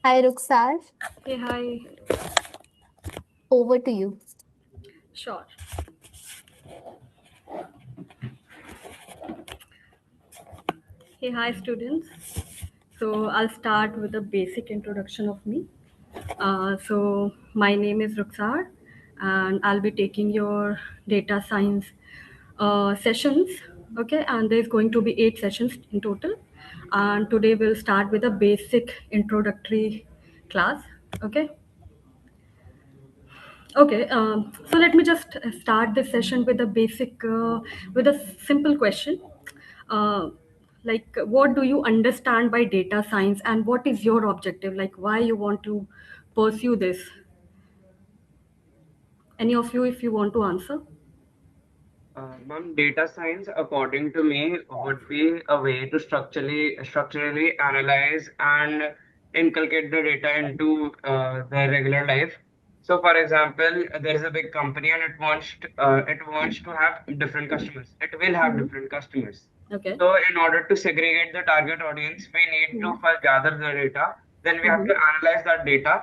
Hi, Ruxar. Hey, hi. Over to you. Sure. Hey, hi, students. So, I'll start with a basic introduction of me. My name is Ruxar, and I'll be taking your data science sessions. Okay, and there's going to be 8 sessions in total. And today we'll start with a basic introductory class. Okay. Okay, so let me just start this session with a with a simple question. Uh, what do you understand by data science, and what is your objective? Like, why you want to pursue this? Any of you, if you want to answer? Ma'am, data science, according to me, would be a way to structurally analyze and inculcate the data into their regular life. So, for example, there is a big company and it wants to have different customers. It will have Mhm. different customers. Okay. So, in order to segregate the target audience, we need to Mhm. first gather the data. Then we have Mhm. to analyze that data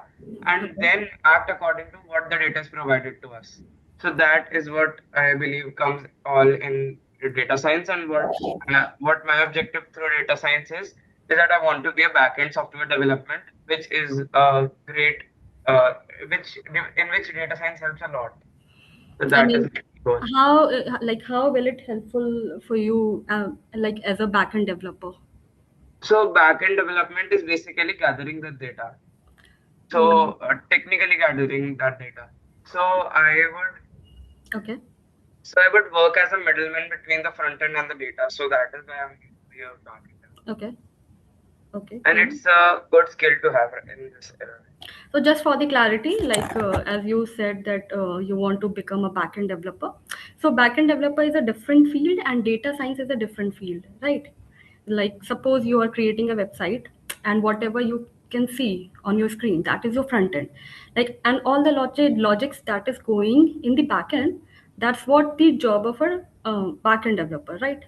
and Okay. then act according to what the data is provided to us. So that is what I believe comes all in data science, and what my objective through data science is that I want to be a backend software development, which is a great, uh, which in which data science helps a lot. So I that is mean, my goal. how will it helpful for you, like as a backend developer? So backend development is basically gathering the data. Mm. So technically gathering that data. So Okay. I would work as a middleman between the front end and the data. So that is why I'm here talking. Okay. Okay. And Fine. it's a good skill to have in this era. So just for the clarity, as you said that you want to become a backend developer. So backend developer is a different field and data science is a different field, right? Like suppose you are creating a website and whatever you can see on your screen, that is your front end. Like and all the logics that is going in the backend, that's what the job of a backend developer, right?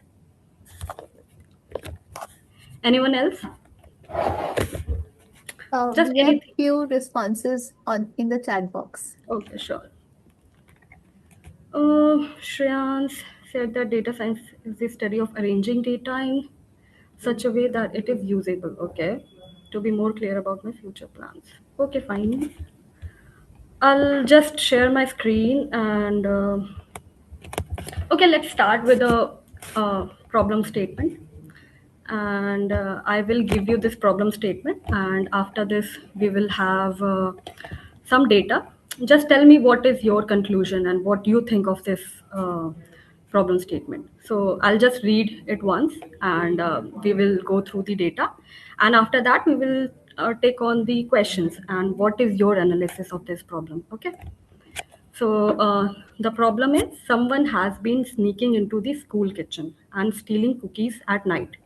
Anyone else? Just We have anything. few responses on in the chat box. Okay, sure. Shreyans said that data science is the study of arranging data in such a way that it is usable. Okay. To be more clear about my future plans. Okay, fine. I'll just share my screen and okay, let's start with a problem statement. And I will give you this problem statement. And after this, we will have some data. Just tell me what is your conclusion and what you think of this problem statement. So I'll just read it once, and we will go through the data. And after that, we will take on the questions and what is your analysis of this problem. Okay. So the problem is someone has been sneaking into the school kitchen and stealing cookies at night.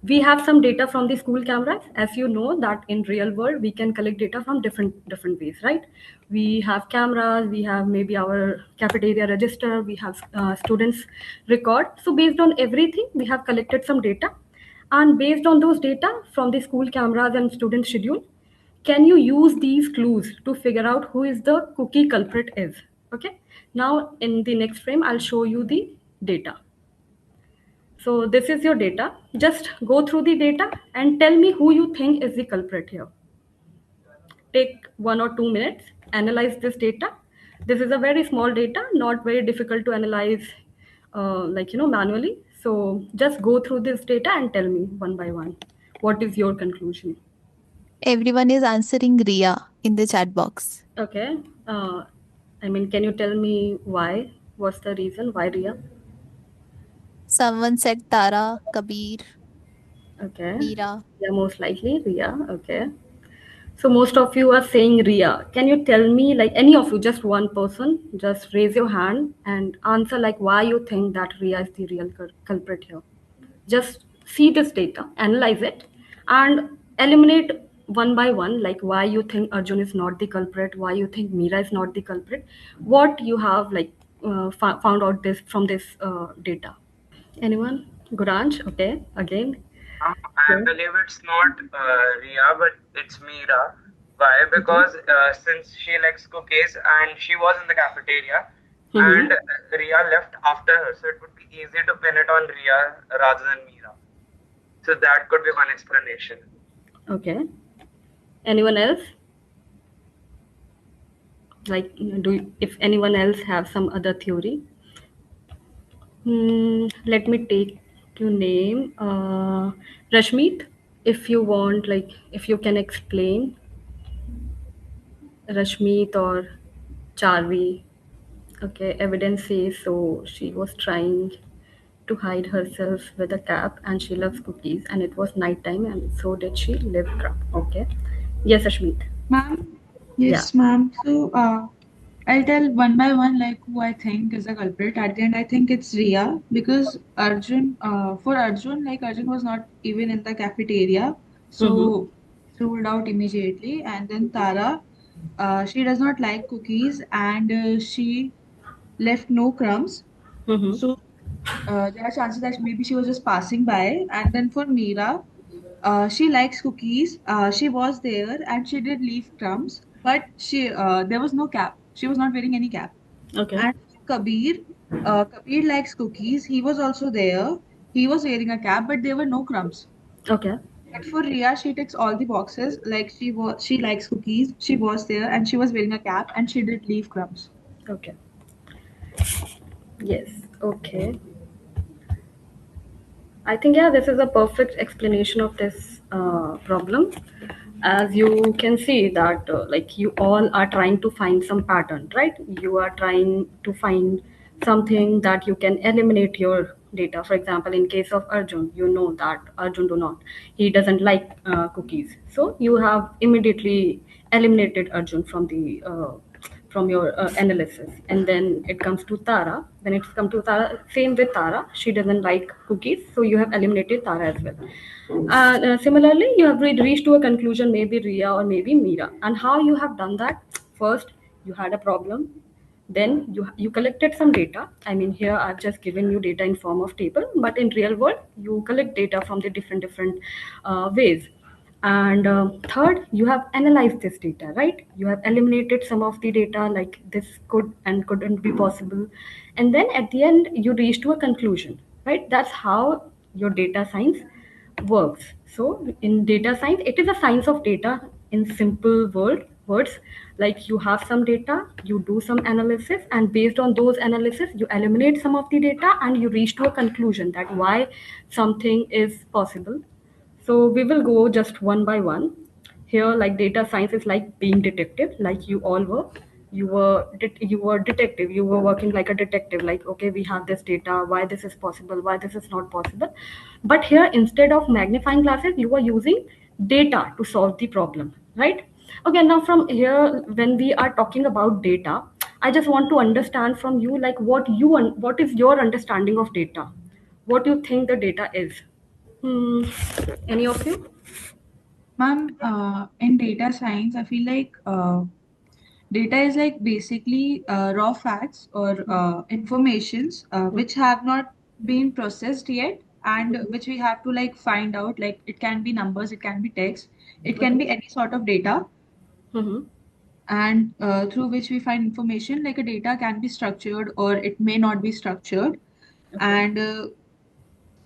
We have some data from the school cameras. As you know that in real world we can collect data from different ways, right? We have cameras, we have maybe our cafeteria register, we have students record. So based on everything, we have collected some data, and based on those data from the school cameras and student schedule, can you use these clues to figure out who is the cookie culprit is? Okay. Now in the next frame, I'll show you the data. So this is your data. Just go through the data and tell me who you think is the culprit here. Take 1 or 2 minutes, analyze this data. This is a very small data, not very difficult to analyze, manually. So just go through this data and tell me one by one what is your conclusion. Everyone is answering Ria in the chat box. Okay. Uh, can you tell me why? What's the reason? Why Ria? Someone said Tara, Kabir, Okay. Meera. Yeah, most likely Ria. Okay. So most of you are saying Ria. Can you tell me, like any of you, just one person, just raise your hand and answer like why you think that Ria is the real culprit here. Just see this data, analyze it, and eliminate one by one, like why you think Arjun is not the culprit, why you think Meera is not the culprit, what you have found out this from this data. Anyone? Guranj? Okay, again. I Okay. believe it's not Ria, but it's Meera. Why? Because since she likes cookies and she was in the cafeteria Mm-hmm. and Ria left after her, so it would be easy to pin it on Ria rather than Mira. So that could be one explanation. Okay. Anyone else? Like, if anyone else have some other theory? Let me take your name. Rashmeet, if you want, like, if you can explain Rashmeet or Charvi. Okay, evidence says so. She was trying to hide herself with a cap and she loves cookies and it was nighttime and so did she live crap. Okay. Yes, Ashmeet. Ma'am, Yeah. yes, ma'am. So, I'll tell one by one like who I think is the culprit. At the end, I think it's Riya because for Arjun, like Arjun was not even in the cafeteria, Mm-hmm. so he ruled out immediately. And then Tara, she does not like cookies and she left no crumbs. Mm-hmm. So there are chances that maybe she was just passing by. And then for Meera, she likes cookies. She was there and she did leave crumbs, but she there was no cap. She was not wearing any cap. Okay. And Kabir, Kabir likes cookies. He was also there. He was wearing a cap, but there were no crumbs. Okay. But for Ria, she ticks all the boxes. Like she likes cookies. She was there and she was wearing a cap and she did leave crumbs. Okay. Yes. Okay. I think, yeah, this is a perfect explanation of this problem. As you can see that like you all are trying to find some pattern, right? You are trying to find something that you can eliminate your data. For example, in case of Arjun, you know that Arjun do not, he doesn't like cookies. So you have immediately eliminated Arjun from your analysis. And then it comes to Tara. Then it's come to Tara. Same with Tara. She doesn't like cookies, so you have eliminated Tara as well. And similarly, you have reached to a conclusion, maybe Ria or maybe Mira. And how you have done that? First, you had a problem. Then you collected some data. I mean, here I've just given you data in form of table, but in real world, you collect data from the different ways. And third, you have analyzed this data, right? You have eliminated some of the data, like this could and couldn't be possible. And then at the end, you reach to a conclusion, right? That's how your data science works. So in data science, it is a science of data in simple words. Like you have some data, you do some analysis, and based on those analysis, you eliminate some of the data and you reach to a conclusion that why something is possible. So we will go just one by one. Here, like data science is like being detective, like you all were. You were detective. You were working like a detective. Like, okay, we have this data. Why this is possible? Why this is not possible? But here, instead of magnifying glasses, you are using data to solve the problem, right? Okay. Now from here, when we are talking about data, I just want to understand from you, like what is your understanding of data? What do you think the data is? Hmm. Any of you? Ma'am, in data science, I feel like data is like basically raw facts or informations which have not been processed yet and which we have to like find out. Like it can be numbers, it can be text, it can Okay. be any sort of data, Mm-hmm. and through which we find information. Like a data can be structured or it may not be structured. Okay. And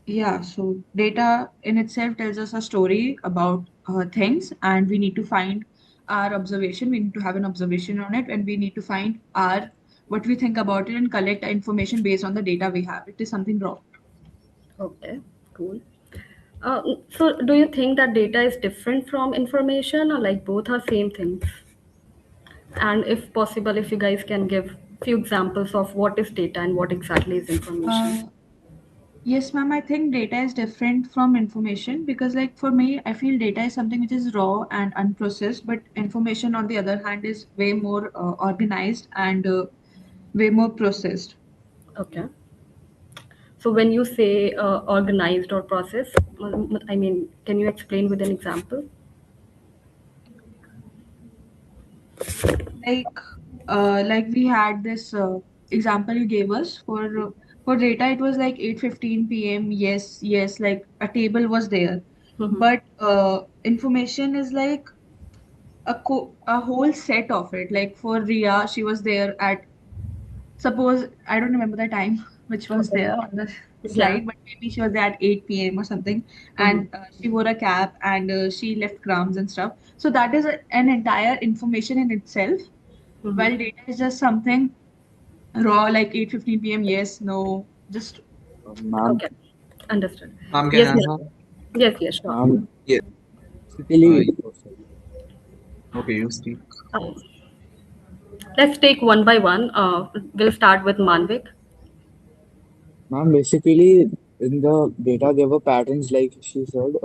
yeah, so data in itself tells us a story about things, and we need to find our observation. We need to have an observation on it, and we need to find our what we think about it and collect information based on the data we have. It is something raw. Okay. Cool. So do you think that data is different from information or like both are same things? And if possible, if you guys can give few examples of what is data and what exactly is information. Uh, yes, ma'am. I think data is different from information because, like, for me, I feel data is something which is raw and unprocessed, but information, on the other hand, is way more organized and way more processed. Okay. So when you say organized or processed, I mean, can you explain with an example? like like we had this example you gave us for data. It was like 8:15 p.m. Yes, yes, like a table was there, Mm-hmm. but information is like a whole set of it. Like for Ria, she was there at, suppose, I don't remember the time which was Okay. there on the Yeah. slide, but maybe she was there at 8 p.m. or something, Mm-hmm. and she wore a cap and she left crumbs and stuff. So that is an entire information in itself. Mm-hmm. While data is just something raw, like 8:15 p.m. Yes, no, just Ma'am, Okay. Understood. Ma'am, can I Yes, answer? yes, yes, sure. ma'am, Yes. basically, Okay, you speak. Um, let's take one by one. We'll start with Manvik. basically, in the data, there were patterns, like she said.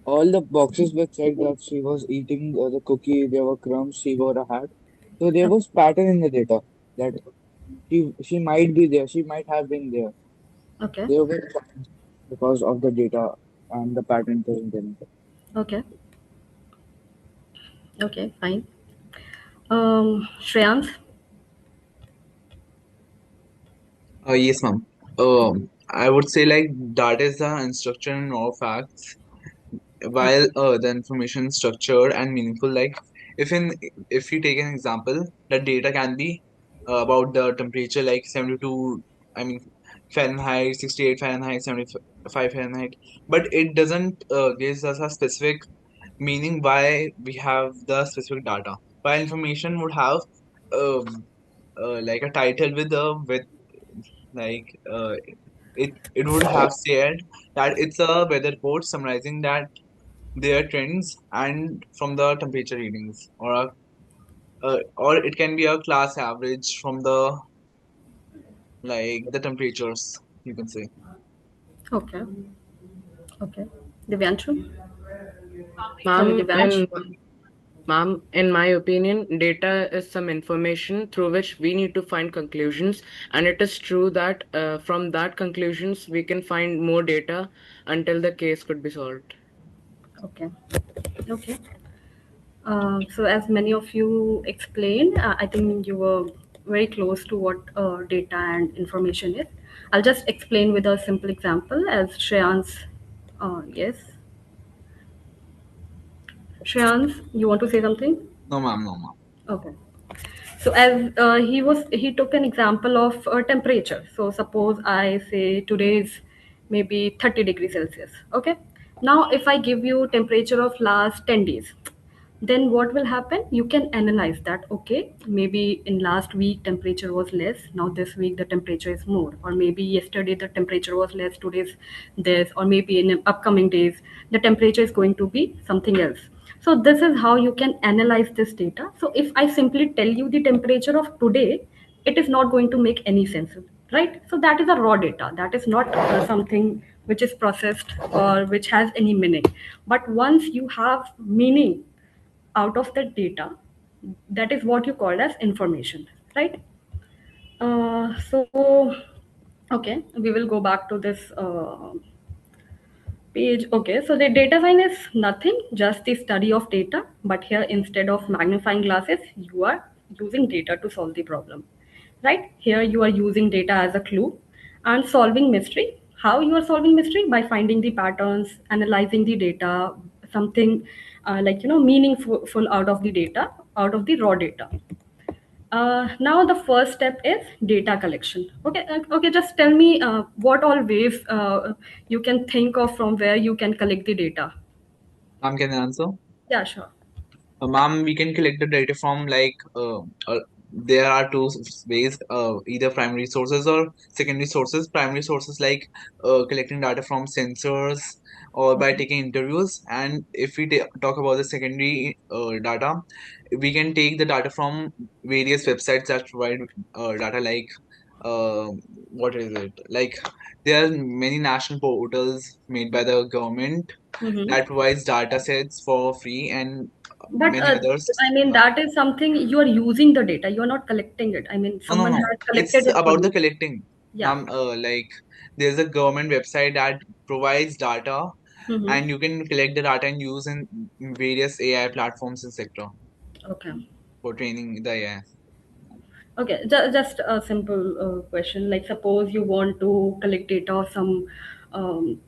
All the boxes were checked that she was eating the cookie, there were crumbs, she wore a hat. So there was pattern in the data that she might be there, she might have been there. Okay. There were patterns because of the data and the pattern present in it. Okay. Okay. Fine. Shreyans. Yes, ma'am. I would say like data is the instruction of facts, while the information is structured and meaningful. Like if in if you take an example, the data can be about the temperature, like 72, I mean Fahrenheit, 68 Fahrenheit, 75 Fahrenheit, but it doesn't gives us a specific meaning why we have the specific data. While information would have um, like a title with like it would have said that it's a weather report summarizing that their trends and from the temperature readings, or it can be a class average from the like the temperatures, you can say. Okay. Okay. Divyanshu. Sorry, Ma'am, Divyansh. in my opinion, data is some information through which we need to find conclusions, and it is true that from that conclusions we can find more data until the case could be solved. Okay. Okay. So as many of you explained, I think you were very close to what data and information is. I'll just explain with a simple example as Shreyans. Yes. Shreyans, you want to say something? No, ma'am, no, ma'am. Okay. So as he took an example of temperature. So suppose I say today is maybe 30 degrees Celsius. Okay. Now if I give you temperature of last 10 days, then what will happen? You can analyze that. Okay, maybe in last week temperature was less. Now this week the temperature is more, or maybe yesterday the temperature was less. Today's this, or maybe in the upcoming days the temperature is going to be something else. So this is how you can analyze this data. So if I simply tell you the temperature of today, it is not going to make any sense, right? So that is a raw data. That is not something which is processed or which has any meaning. But once you have meaning out of that data, that is what you call as information, right? So okay, we will go back to this page. Okay, so the data science is nothing, just the study of data, but here instead of magnifying glasses, you are using data to solve the problem, right? Here you are using data as a clue and solving mystery. How you are solving mystery? By finding the patterns, analyzing the data, something like meaningful out of the data, out of the raw data. Now the first step is data collection. Okay, okay. Just tell me what all ways you can think of from where you can collect the data. Ma'am, can I answer? Yeah, sure. Ma'am, we can collect the data from like there are two ways, either primary sources or secondary sources. Primary sources like collecting data from sensors or by taking interviews, and if we talk about the secondary data, we can take the data from various websites that provide data, like what is it? Like there are many national portals made by the government Mm-hmm. that provides data sets for free, and But many others. I mean, that is something you are using the data. You are not collecting it. I mean, No, no, someone no. has It's collected it for about the you. collecting. Yeah. Like there's a government website that provides data, Mm-hmm. and you can collect the data and use in various AI platforms and sector Okay. for training the AI. Okay, just a simple question. Like, suppose you want to collect data of some,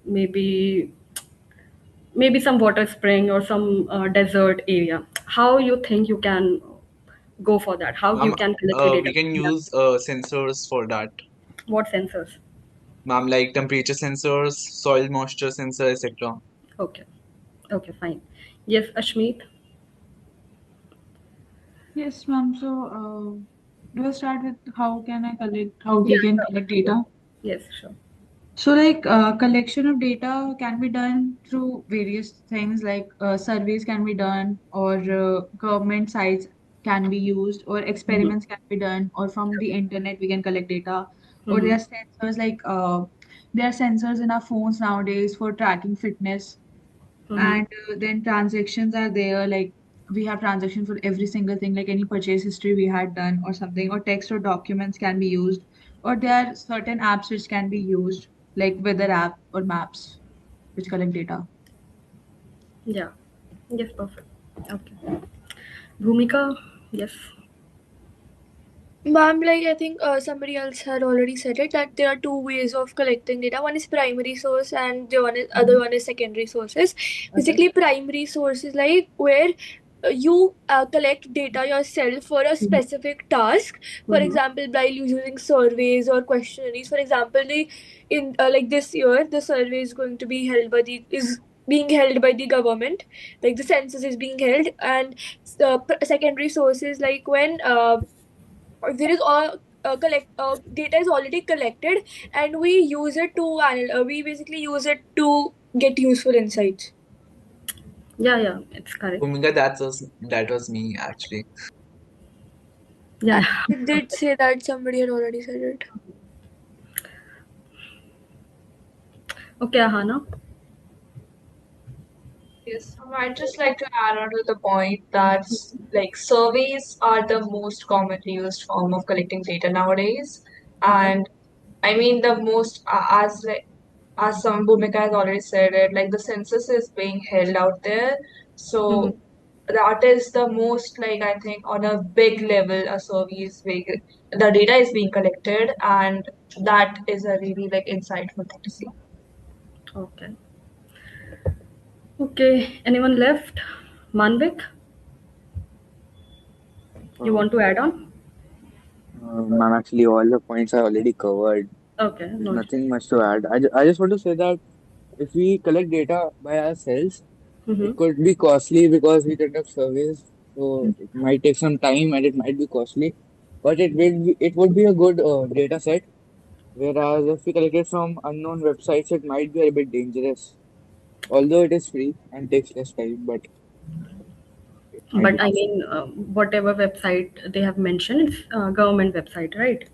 maybe some water spring or some desert area. how you think you can go for that? How you Ma'am, can collect the data? we can use sensors for that. What sensors? Ma'am, like temperature sensors, soil moisture sensor, etc. Okay. Okay, fine. Yes, Ashmeet. Yes, ma'am. So, do I start with how we Yeah, can sure. collect data? Yes, sure. So, like, collection of data can be done through various things, like surveys can be done, or government sites can be used, or Mm-hmm. experiments can be done, or from the internet we can collect data, or Mm-hmm. there are sensors in our phones nowadays for tracking fitness, Mm-hmm. and then transactions are there, like we have transactions for every single thing, like any purchase history we had done or something, or text or documents can be used, or there are certain apps which can be used, like weather app or maps, which collect data. Yeah. Yes, perfect. Okay. Bhumika, yes. Ma'am, like I think somebody else had already said it that there are two ways of collecting data. One is primary source, and other one is secondary sources. Okay. Basically, primary source is like where you collect data yourself for a specific task. For Mm-hmm. example, by using surveys or questionnaires. For example, the in like this year, the survey is going to be held by the is being held by the government. Like the census is being held, and secondary sources like when there is all collect data is already collected, and we use it to we basically use it to get useful insights. Yeah, it's correct. Bhumika, that was me actually. Yeah. I did say that somebody had already said it. Okay, Ahana. Yes, I'd just like to add on to the point that like surveys are the most commonly used form of collecting data nowadays, Okay. and I mean the most as some Bhumika has already said it, like the census is being held out there, Mm-hmm. so that is the most like I think on a big level a survey is being the data is being collected, and that is a really like insightful thing to see. Okay. Okay. Anyone left? Manvik, you Uh, want to add on? Ma'am, actually, all the points are already covered. Okay, There's no. nothing much to add. I just want to say that if we collect data by ourselves, Mm-hmm. it could be costly because we conduct surveys, so it might take some time and it might be costly. But it would be a good data set. Whereas if we collect it from unknown websites, it might be a bit dangerous. Although it is free and takes less time, but it might be But I costly. mean, whatever website they have mentioned, it's government website, right?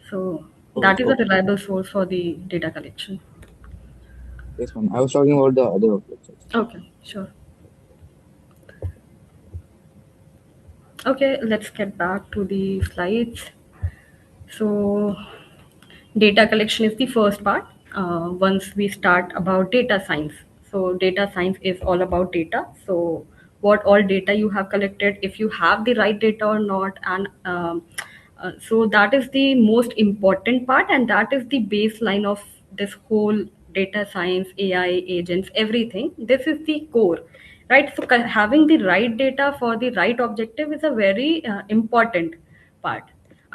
So Oh, that is a okay. reliable source for the data collection. Yes, ma'am. I was talking about the other websites. Okay, sure. Okay, let's get back to the slides. So data collection is the first part. Once we start about data science, so data science is all about data. So what all data you have collected, if you have the right data or not, and so that is the most important part, and that is the baseline of this whole data science, AI agents, everything. This is the core, right? So having the right data for the right objective is a very important part.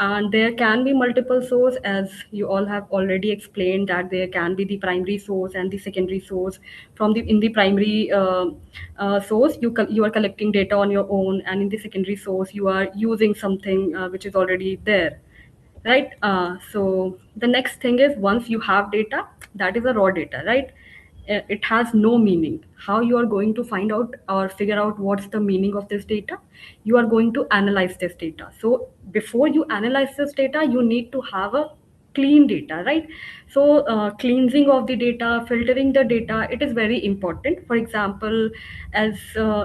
And there can be multiple source, as you all have already explained, that there can be the primary source and the secondary source. From the in the primary source, you are collecting data on your own, and in the secondary source you are using something which is already there, right? So the next thing is, once you have data, that is a raw data, right? It has no meaning. How you are going to find out or figure out what's the meaning of this data? You are going to analyze this data. So before you analyze this data, you need to have a clean data, right? So cleansing of the data, filtering the data, it is very important. For example, as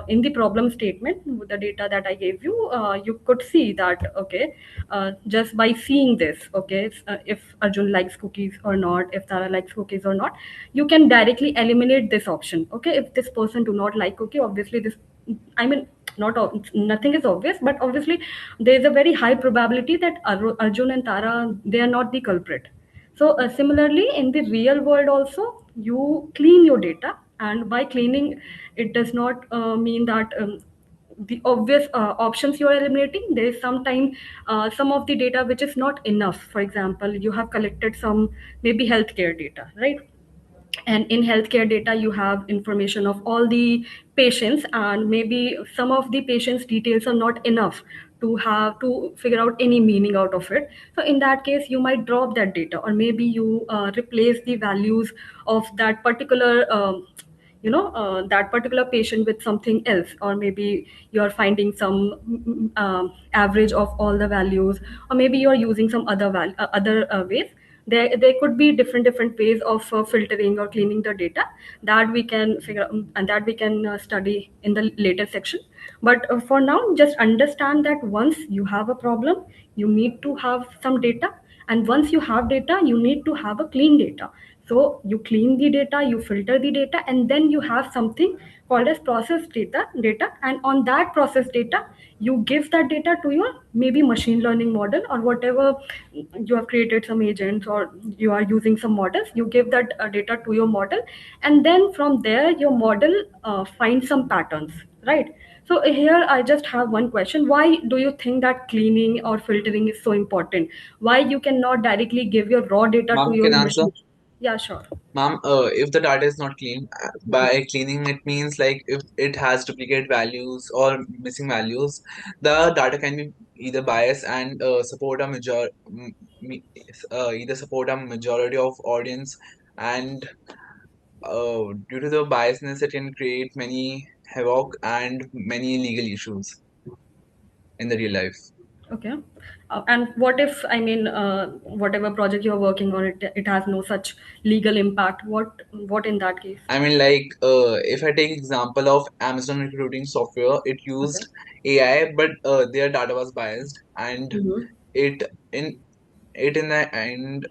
in the problem statement, with the data that I gave you, you could see that, okay, just by seeing this, okay, if Arjun likes cookies or not, if Tara likes cookies or not, you can directly eliminate this option. Okay, if this person do not like cookie, obviously this, I mean, nothing is obvious, but obviously there is a very high probability that Arjun and Tara, they are not the culprit. So similarly, in the real world also, you clean your data, and by cleaning, it does not mean that the obvious options you are eliminating. There is sometimes some of the data which is not enough. For example, you have collected some maybe healthcare data, right? And in healthcare data you have information of all the patients, and maybe some of the patients details are not enough to have to figure out any meaning out of it. So in that case you might drop that data, or maybe you replace the values of that particular that particular patient with something else, or maybe you're finding some average of all the values, or maybe you're using some other ways. There could be different ways of filtering or cleaning the data that we can figure and that we can study in the later section. But for now, just understand that once you have a problem, you need to have some data, and once you have data, you need to have a clean data. So you clean the data, you filter the data, and then you have something called as process data. And on that process data, you give that data to your maybe machine learning model or whatever. You have created some agents or you are using some models. You give that data to your model, and then from there your model finds some patterns, right? So here I just have one question. Why do you think that cleaning or filtering is so important? Why you cannot directly give your raw data to Mom, your can I answer? machine? Yeah, sure. Ma'am, if the data is not clean, by cleaning it means like if it has duplicate values or missing values, the data can be either biased and either support a majority of audience, and due to the biasness, it can create many havoc and many legal issues in the real life. Okay. And what if, I mean, whatever project you're working on, it has no such legal impact? What in that case? I mean, like, if I take example of Amazon recruiting software, it Okay. used AI, but their data was biased, and Mm-hmm. it in in the end,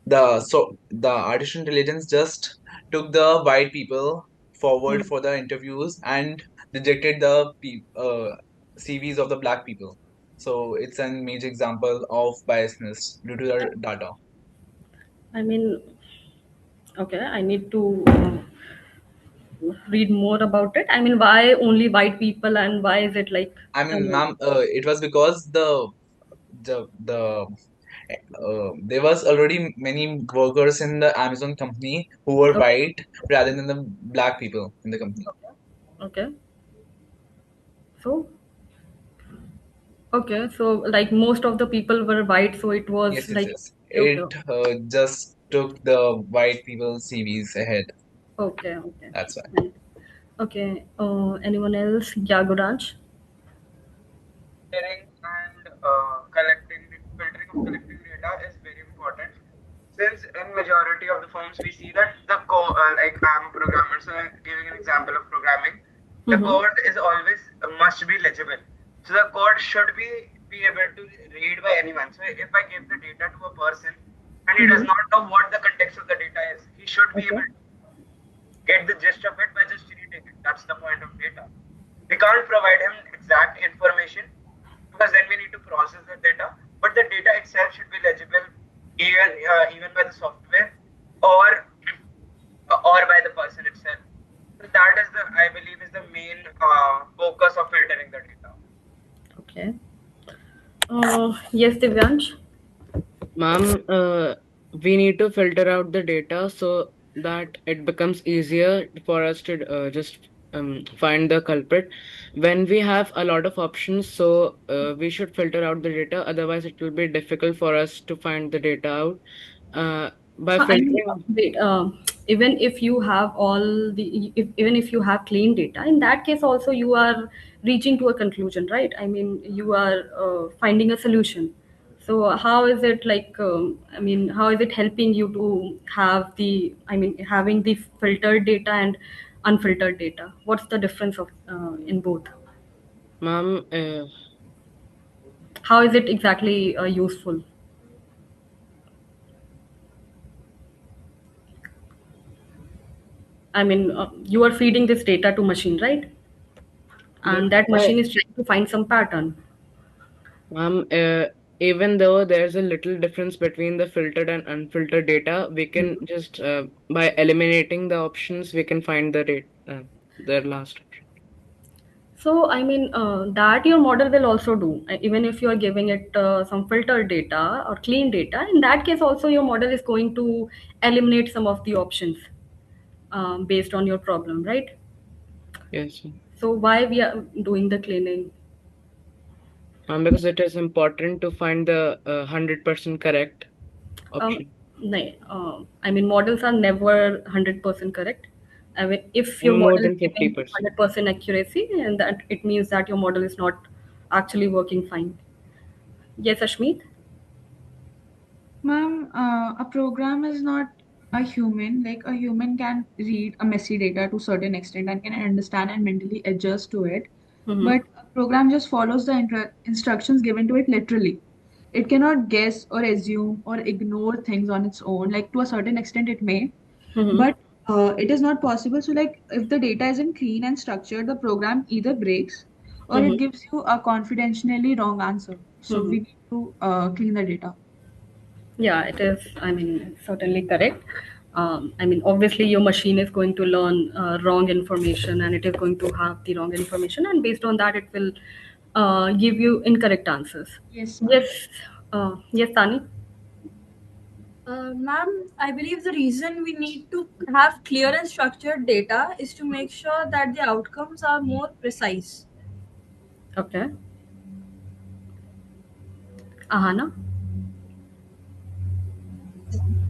the artificial intelligence just took the white people forward for the interviews and rejected the CVs of the black people. So it's a major example of biasness due to the data. I mean, okay, I need to read more about it. I mean, why only white people, and why is it like, I I mean, mean, ma'am, it was because the there was already many workers in the Amazon company who were okay, white rather than the black people in the company. okay. So, okay, so like most of the people were white, so it was Yes, yes, like, yes. okay, It just took the white people's CVs ahead. okay, okay. That's why. Fine. Okay, anyone else? Yeah, Guranj? Filtering and filtering of collecting data is very important, since in majority of the firms we see that like I'm a programmer, so giving an example of programming, the Mm-hmm. code is always must be legible. So the code should be able to read by anyone. So if I give the data to a person and he does Mm-hmm. not know what the context of the data is, he should be Okay. able to get the gist of it by just reading it. That's the point of data. We can't provide him exact information because then we need to process the data, but the data itself should be legible even by the software or by the person itself. So that is I believe is the main focus of filtering the data. Okay. Yes, Divyansh? Ma'am, we need to filter out the data so that it becomes easier for us to just find the culprit. When we have a lot of options, so we should filter out the data. Otherwise, it will be difficult for us to find the data out. By I mean, filtering, wait, even if you have even if you have clean data, in that case also you are reaching to a conclusion, right? I mean, you are finding a solution. So how is it like, I mean, how is it helping you to have I mean, having the filtered data and unfiltered data? What's the difference of in both? ma'am, How is it exactly useful? I mean, you are feeding this data to machine, right? but And that by machine is trying to find some pattern. Ma'am, even though there's a little difference between the filtered and unfiltered data, we can just by eliminating the options, we can find the last option. So, I mean, that your model will also do. Even if you are giving it some filtered data or clean data, in that case, also your model is going to eliminate some of the options based on your problem, right? Yes, So, why we are doing the cleaning? because it is important to find the 100% correct Um, option. I mean, models are never 100% correct. I mean, if your More model is than giving 50%. 100% accuracy, and that it means that your model is not actually working fine. Yes, Ashmeet? Ma'am, a program is not a human. Like a human can read a messy data to certain extent and can understand and mentally adjust to it. Mm-hmm. But a program just follows the instructions given to it literally. It cannot guess or assume or ignore things on its own. Like to a certain extent, it may, Mm-hmm. but it is not possible. So, like if the data isn't clean and structured, the program either breaks or it Mm-hmm. gives you a confidentially wrong answer. So Mm-hmm. we need to clean the data. Yeah, it is. I mean, certainly correct. I mean, obviously, your machine is going to learn wrong information and it is going to have the wrong information, and based on that, it will give you incorrect answers. Yes, ma'am. Yes, yes, Tani. Ma'am, I believe the reason we need to have clear and structured data is to make sure that the outcomes are more precise. Okay. Ahana.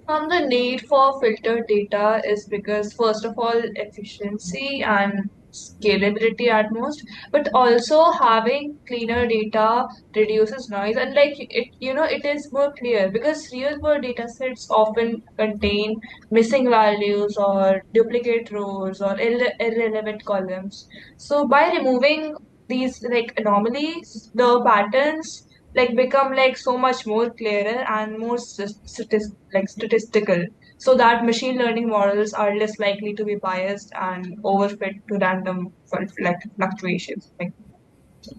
The need for filtered data is because, first of all, efficiency and scalability at most, but also having cleaner data reduces noise and like it is more clear because real world data sets often contain missing values or duplicate rows or irrelevant columns. So by removing these like anomalies, the patterns like become like so much more clearer and more statistical, so that machine learning models are less likely to be biased and overfit to random like fluctuations like.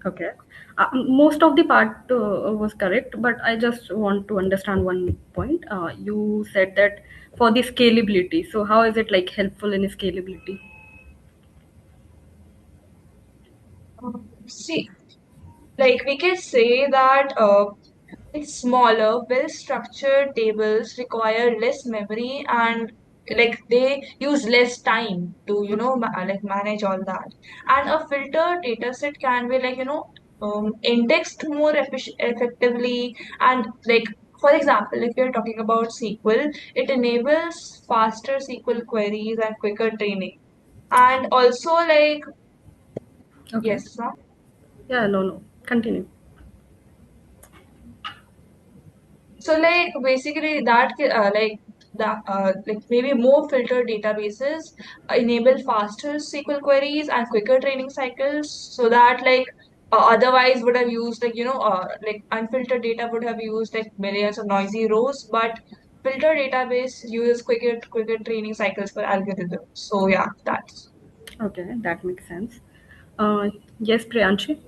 Okay. Most of the part was correct, but I just want to understand one point. You said that for the scalability. So how is it like helpful in scalability? See, like we can say that like smaller, well-structured tables require less memory and like they use less time to like manage all that. And a filtered data set can be like indexed more effectively and like. For example, if you're talking about SQL, it enables faster SQL queries and quicker training. And also, like, Okay. yes, ma'am? Yeah, no, no. Continue. So like basically that like maybe more filtered databases enable faster SQL queries and quicker training cycles, so that like otherwise would have used like unfiltered data would have used like millions of noisy rows, but filtered database uses quicker training cycles for algorithms. So yeah, that's. Okay, that makes sense. Yes, Priyanshi.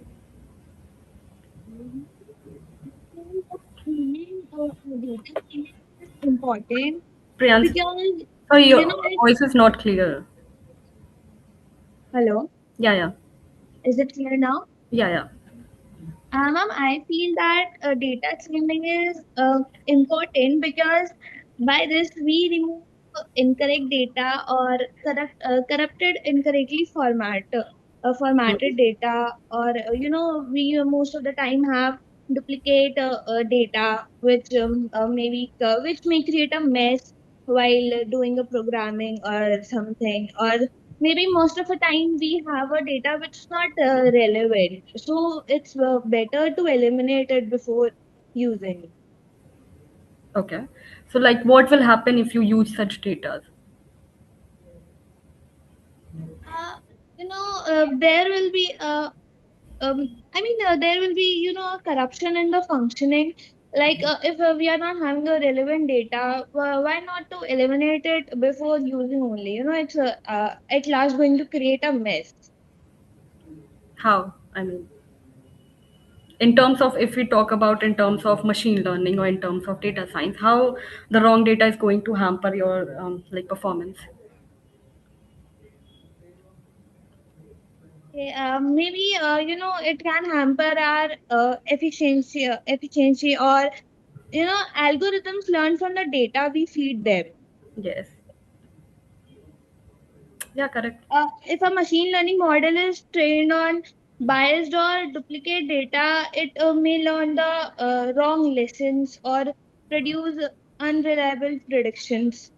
Cleaning data is important Priyanshi. because Sorry, you your know it. voice is not clear. Hello, Yeah, yeah, is it clear now? yeah, yeah. Ma'am, I feel that data cleaning is important because by this we remove incorrect data or corrupted incorrectly formatted data, or we most of the time have duplicate data which may create a mess while doing a programming or something, or maybe most of the time we have a data which is not relevant, so it's better to eliminate it before using it. Okay. So like what will happen if you use such data? There will be there will be corruption in the functioning. Like if we are not having a relevant data, why not to eliminate it before using only? It's at last going to create a mess. How? I mean, in terms of if we talk about in terms of machine learning or in terms of data science, how the wrong data is going to hamper your like performance? Okay, maybe it can hamper our efficiency, or algorithms learn from the data we feed them. Yes. Yeah, correct. If a machine learning model is trained on biased or duplicate data, it may learn the wrong lessons or produce unreliable predictions.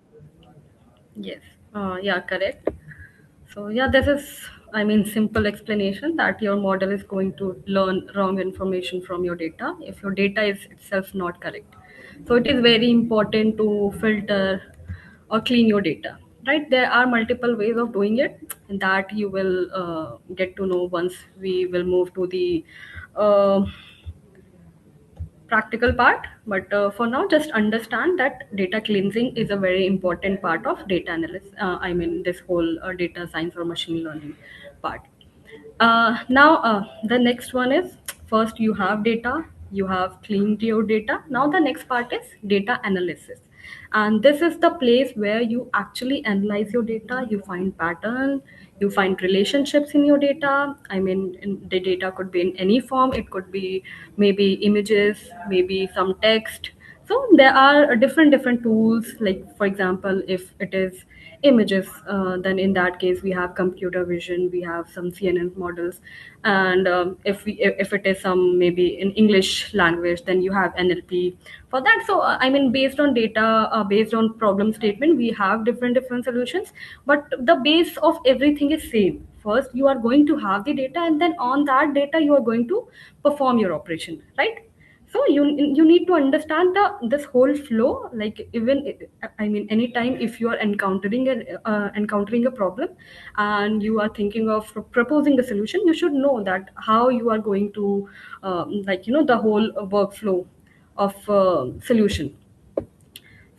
Yes. Yeah, correct. So yeah, this is, I mean, simple explanation that your model is going to learn wrong information from your data if your data is itself not correct. So it is very important to filter or clean your data, right? There are multiple ways of doing it, and that you will get to know once we will move to the uh, practical part. But for now, just understand that data cleansing is a very important part of data analysis. I mean, this whole data science or machine learning part. Now, the next one is, first you have data, you have cleaned your data. Now, the next part is data analysis. And this is the place where you actually analyze your data, you find pattern, you find relationships in your data. I mean, the data could be in any form, it could be maybe images, maybe some text. So there are different tools, like for example, if it is images, then in that case we have computer vision, we have some CNN models. And if it is some maybe in English language, then you have NLP for that. So I mean, based on data, based on problem statement, we have different solutions, but the base of everything is same. First you are going to have the data, and then on that data you are going to perform your operation, right? So you need to understand this whole flow. Like, even, I mean, anytime if you are encountering a problem and you are thinking of proposing a solution, you should know that how you are going to the whole workflow of solution.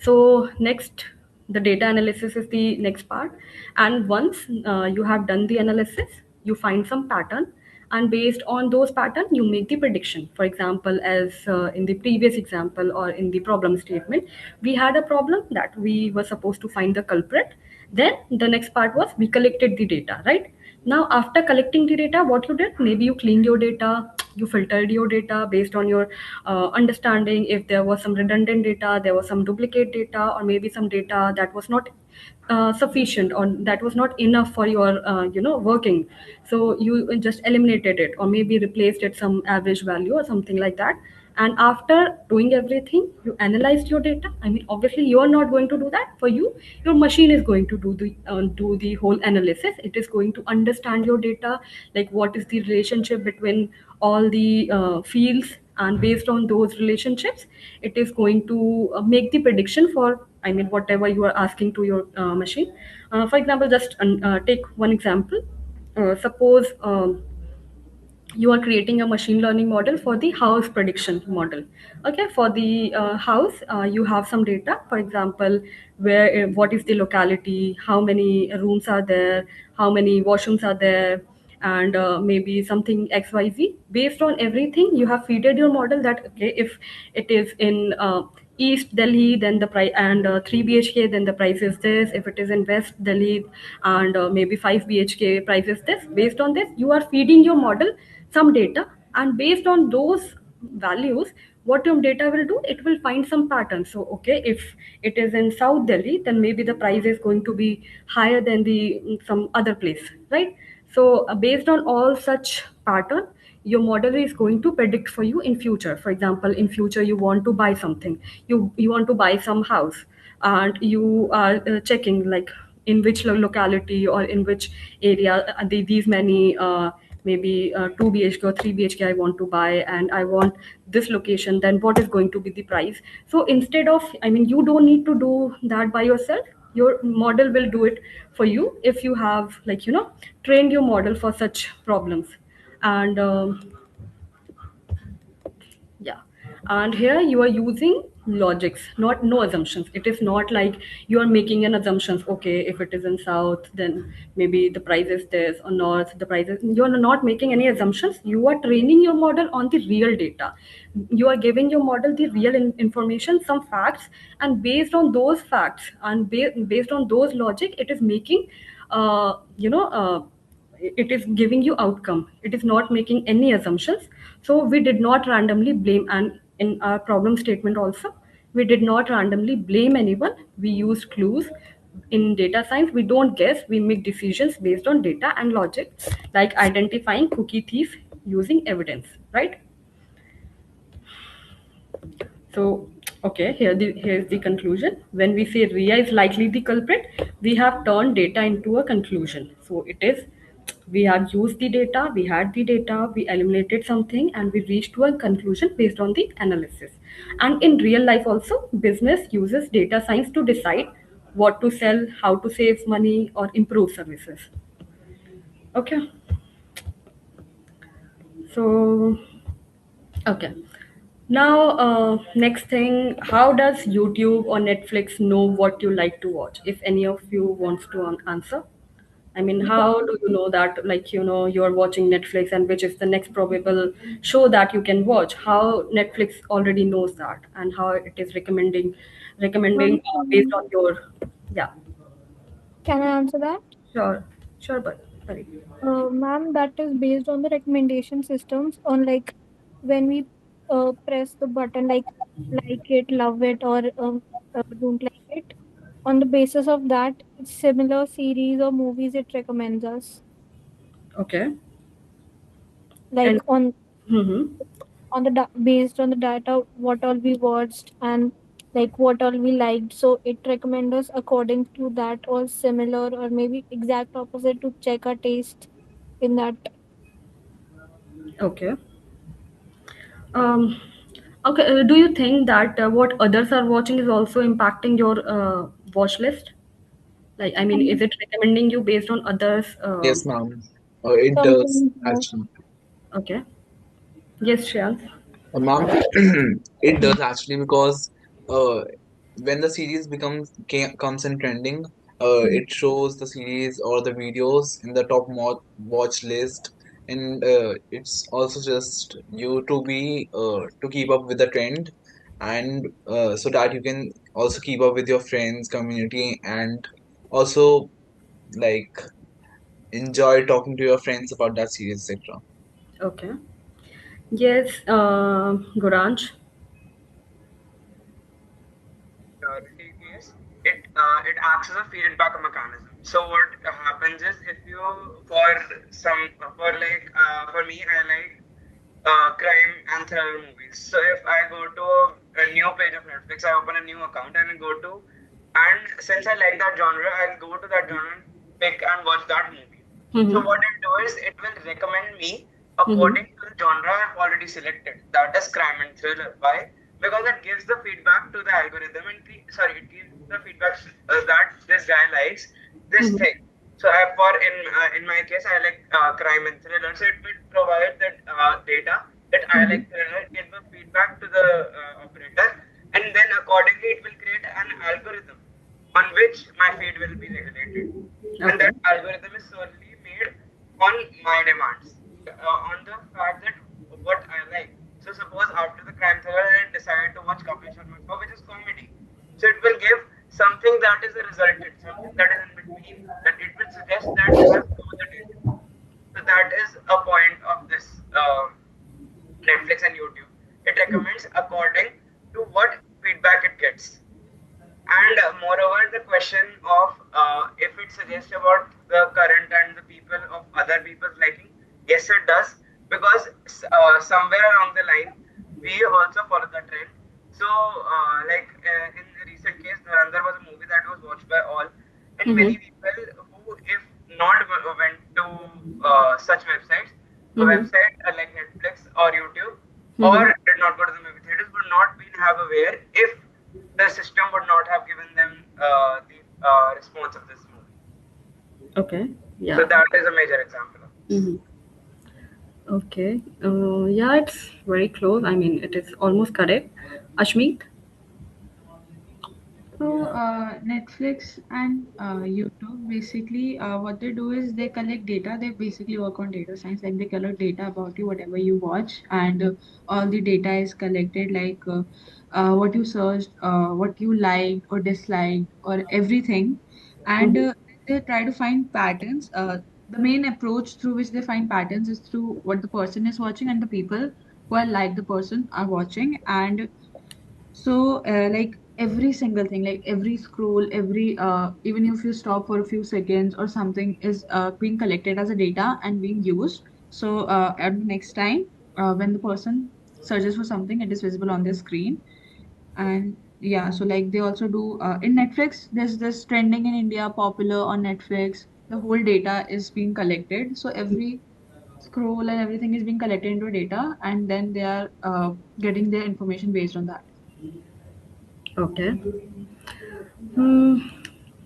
So next, the data analysis is the next part. And once you have done the analysis, you find some pattern, and based on those pattern, you make the prediction. For example, as in the previous example or in the problem statement, we had a problem that we were supposed to find the culprit. Then the next part was we collected the data, right? Now, after collecting the data, what you did, maybe you cleaned your data, you filtered your data based on your understanding. If there was some redundant data, there was some duplicate data, or maybe some data that was not sufficient, or that was not enough for your working. So you just eliminated it, or maybe replaced it some average value or something like that. And after doing everything, you analyzed your data. I mean, obviously you are not going to do that for you. Your machine is going to do the whole analysis. It is going to understand your data, like what is the relationship between all the fields, and based on those relationships, it is going to make the prediction for, I mean, whatever you are asking to your machine. For example, just take one example. Suppose you are creating a machine learning model for the house prediction model. Okay, for the house, you have some data. For example, where what is the locality, how many rooms are there, how many washrooms are there, and maybe something XYZ. Based on everything, you have feeded your model that, okay, if it is in East Delhi, then the price, and 3 BHK, then the price is this. If it is in West Delhi, and maybe 5 BHK, price is this. Based on this, you are feeding your model some data, and based on those values, what your data will do, it will find some pattern. So okay, if it is in South Delhi, then maybe the price is going to be higher than the some other place, right? So based on all such pattern, your model is going to predict for you in future. For example, in future you want to buy something, you want to buy some house, and you are checking, like, in which locality or in which area these many maybe 2 BHK or 3 BHK I want to buy, and I want this location, then what is going to be the price? So instead of, I mean, you don't need to do that by yourself. Your model will do it for you if you have, like, trained your model for such problems. And yeah, and here you are using logics, not no assumptions. It is not like you are making an assumptions. Okay, if it is in south, then maybe the price is this, or north the price is. You are not making any assumptions. You are training your model on the real data. You are giving your model the real information, some facts, and based on those facts and based on those logic, it is making uh, you know uh, it is giving you outcome. It is not making any assumptions. So we did not randomly blame, and in our problem statement also, we did not randomly blame anyone. We used clues. In data science, we don't guess, we make decisions based on data and logic, like identifying cookie thief using evidence, right? So, okay, here's the conclusion. When we say Ria is likely the culprit, we have turned data into a conclusion. So it is, we have used the data, we had the data, we eliminated something, and we reached to a conclusion based on the analysis. And in real life also, business uses data science to decide what to sell, how to save money, or improve services. Okay, so okay. Now, next thing, how does YouTube or Netflix know what you like to watch? If any of you wants to answer, I mean, how do you know that, like, you're watching Netflix and which is the next probable show that you can watch? How Netflix already knows that, and how it is recommending based on your, yeah, Can I answer that? sure, but sorry. Ma'am, that is based on the recommendation systems on like when we press the button like it, love it, or don't like it. On the basis of that, similar series or movies it recommends us. Okay, Like and mm-hmm. on the based on the data, what all we watched and like what all we liked. So it recommends us according to that or similar or maybe exact opposite to check our taste in that. Okay. Um, okay. Do you think that what others are watching is also impacting your watch list? Like, I mean, is it recommending you based on others? Yes, ma'am. It does Sometimes, actually. Okay. Yes, Shreyans. Ma'am, it does actually because uh, when the series comes in trending, it shows the series or the videos in the top watch list, and it's also just you to be to keep up with the trend, and so that you can also keep up with your friends, community, and also like enjoy talking to your friends about that series, etc. Okay. Yes, Guranj. Case, it acts as a feedback mechanism. So what happens is if you for me I like crime and thriller movies. So if I go to a new page of Netflix, I open a new account and I go to, and since I like that genre, I'll go to that genre and pick and watch that movie. So what it do is it will recommend me according to the genre I've already selected. That is crime and thriller. Why? Because it gives the feedback to the algorithm and it gives the feedback that this guy likes this thing. So in my case, I like crime and thriller. So it will provide that data that I like thriller, give the feedback to the operator, and then accordingly it will create an algorithm on which my feed will be regulated. And that algorithm is solely made on my demands, on the fact that what I like. So suppose after the crime thriller, I decide to watch Kapil Sharma Show, which is comedy. So it will give something that is a resultant, something that is in between, that it will suggest that this is positive. So that is a point of this Netflix and YouTube. It recommends according to what feedback it gets. And moreover, the question of if it suggests about the current and the people of other people's liking, yes, it does, because somewhere along the line, we also follow the trend. So, in the recent case, Dhurandhar was a movie that was watched by all, and many people who, if not went to such websites, a website like Netflix or YouTube, or did not go to the movie theaters, would not been have aware if the system would not have given them the response of this movie. Okay. Yeah. So that is a major example of this. Okay. Yeah, it's very close. I mean, it is almost correct. Ashmeet? So, Netflix and YouTube basically what they do is they collect data. They basically work on data science. Like they collect data about you, whatever you watch, and all the data is collected, like what you searched, what you liked or disliked, or everything. And they try to find patterns. the main approach through which they find patterns is through what the person is watching and the people who are like the person are watching. And so, like every single thing, like every scroll, every even if you stop for a few seconds or something is being collected as a data and being used. So, at the next time, when the person searches for something, it is visible on their screen. And yeah, so like they also do in Netflix, there's this trending in India, popular on Netflix. The whole data is being collected. So every scroll and everything is being collected into data, and then they are getting their information based on that. Okay. Hmm.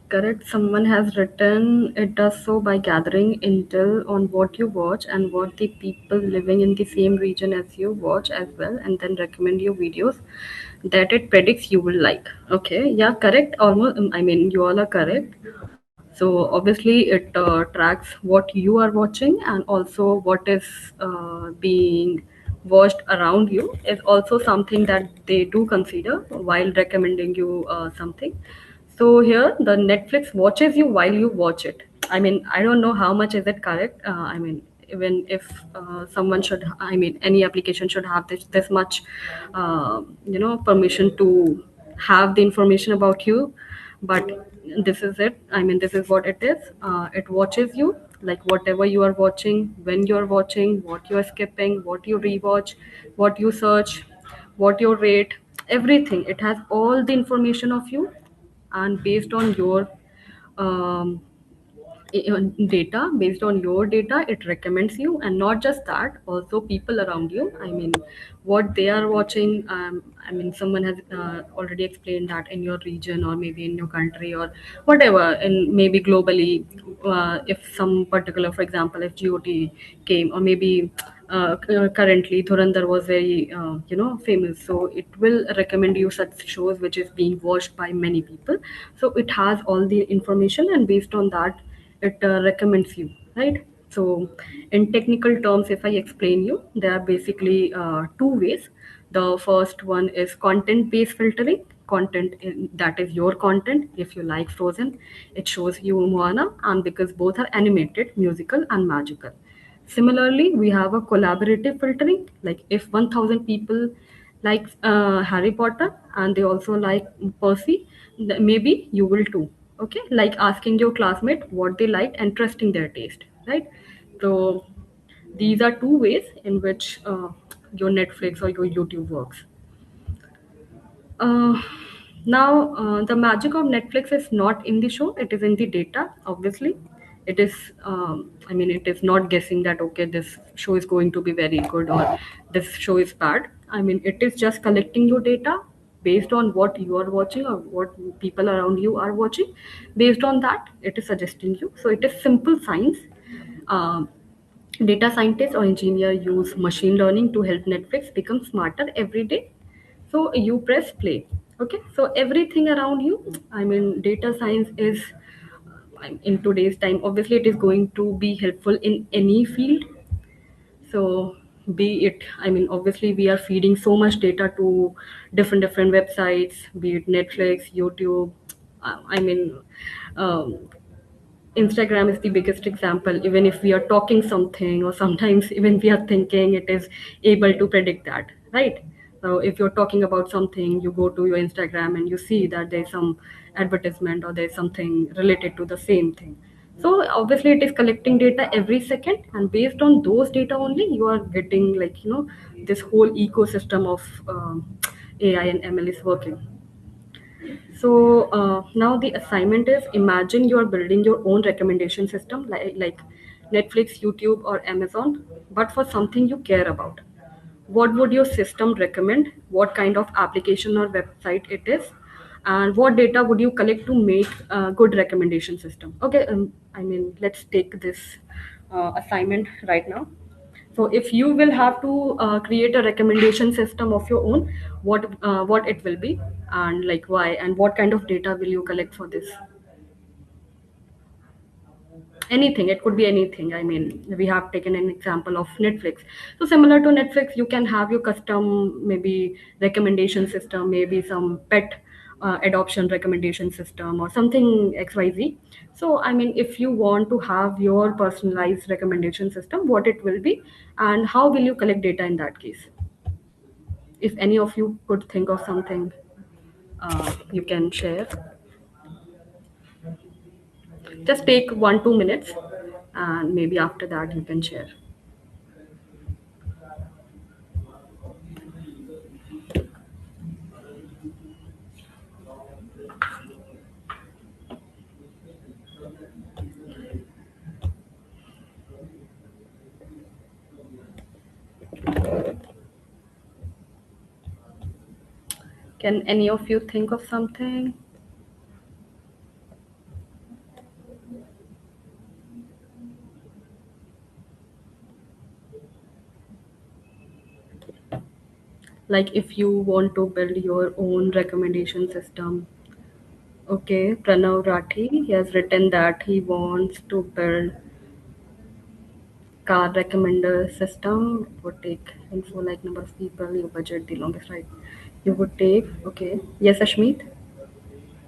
Correct. Someone has written it does so by gathering intel on what you watch and what the people living in the same region as you watch as well, and then recommend you videos that it predicts you will like. Okay. Yeah. Correct. Almost. I mean, you all are correct. So obviously, it tracks what you are watching, and also what is being watched around you is also something that they do consider while recommending you something. So here, the Netflix watches you while you watch it. I mean, I don't know how much is it correct. I mean, even if someone should, I mean, any application should have this much, permission to have the information about you. But this is it. I mean, this is what it is. It watches you, like whatever you are watching, when you are watching, what you are skipping, what you rewatch, what you search, what you rate, everything. It has all the information of you, and based on your um, data, based on your data, it recommends you. And not just that, also people around you, I mean, what they are watching. I mean, someone has already explained that in your region, or maybe in your country, or whatever, and maybe globally, if some particular, for example, if GOT came, or maybe currently Dhurandhar was very famous, so it will recommend you such shows which is being watched by many people. So it has all the information, and based on that, it recommends you, right? So in technical terms, if I explain you, there are basically two ways. The first one is content based filtering. That is your content. If you like Frozen, it shows you Moana, and because both are animated, musical, and magical. Similarly, we have a collaborative filtering. Like if 1,000 people like Harry Potter, and they also like Percy, maybe you will too. Okay, like asking your classmate what they liked and trusting their taste, right? So these are two ways in which your Netflix or your YouTube works. Uh, Now, the magic of Netflix is not in the show, it is in the data, obviously. It is, I mean, it is not guessing that, okay, this show is going to be very good or this show is bad. I mean, it is just collecting your data based on what you are watching or what people around you are watching. Based on that, it is suggesting you. So it is simple science. Um, Data scientists or engineer use machine learning to help Netflix become smarter every day. So you press play. Okay, so everything around you, I mean, data science is in today's time, obviously it is going to be helpful in any field. So be it, I mean, obviously we are feeding so much data to different websites, be it Netflix, YouTube, I mean, um, Instagram is the biggest example. Even if we are talking something, or sometimes even we are thinking, it is able to predict that, right? So if you're talking about something, you go to your Instagram and you see that there's some advertisement or there's something related to the same thing. So obviously it is collecting data every second, and based on those data only, you are getting, like, this whole ecosystem of AI and ML is working. So now the assignment is, imagine you are building your own recommendation system, like Netflix, YouTube, or Amazon, but for something you care about. What would your system recommend? What kind of application or website it is? And what data would you collect to make a good recommendation system? Okay, I mean, let's take this assignment right now. So if you will have to create a recommendation system of your own, what it will be, and like why, and what kind of data will you collect for this? Anything, it could be anything. I mean, we have taken an example of Netflix. So similar to Netflix, you can have your custom maybe recommendation system, maybe some pet adoption recommendation system or something XYZ. So, I mean, if you want to have your personalized recommendation system, what it will be, and how will you collect data in that case? If any of you could think of something, you can share. Just take 1-2 minutes, and maybe after that you can share. Can any of you think of something? Like if you want to build your own recommendation system. Okay, Pranav Rathi, he has written that he wants to build car recommender system. It would take info like number of people, your budget, the longest ride. You would take, okay. Yes, Ashmeet?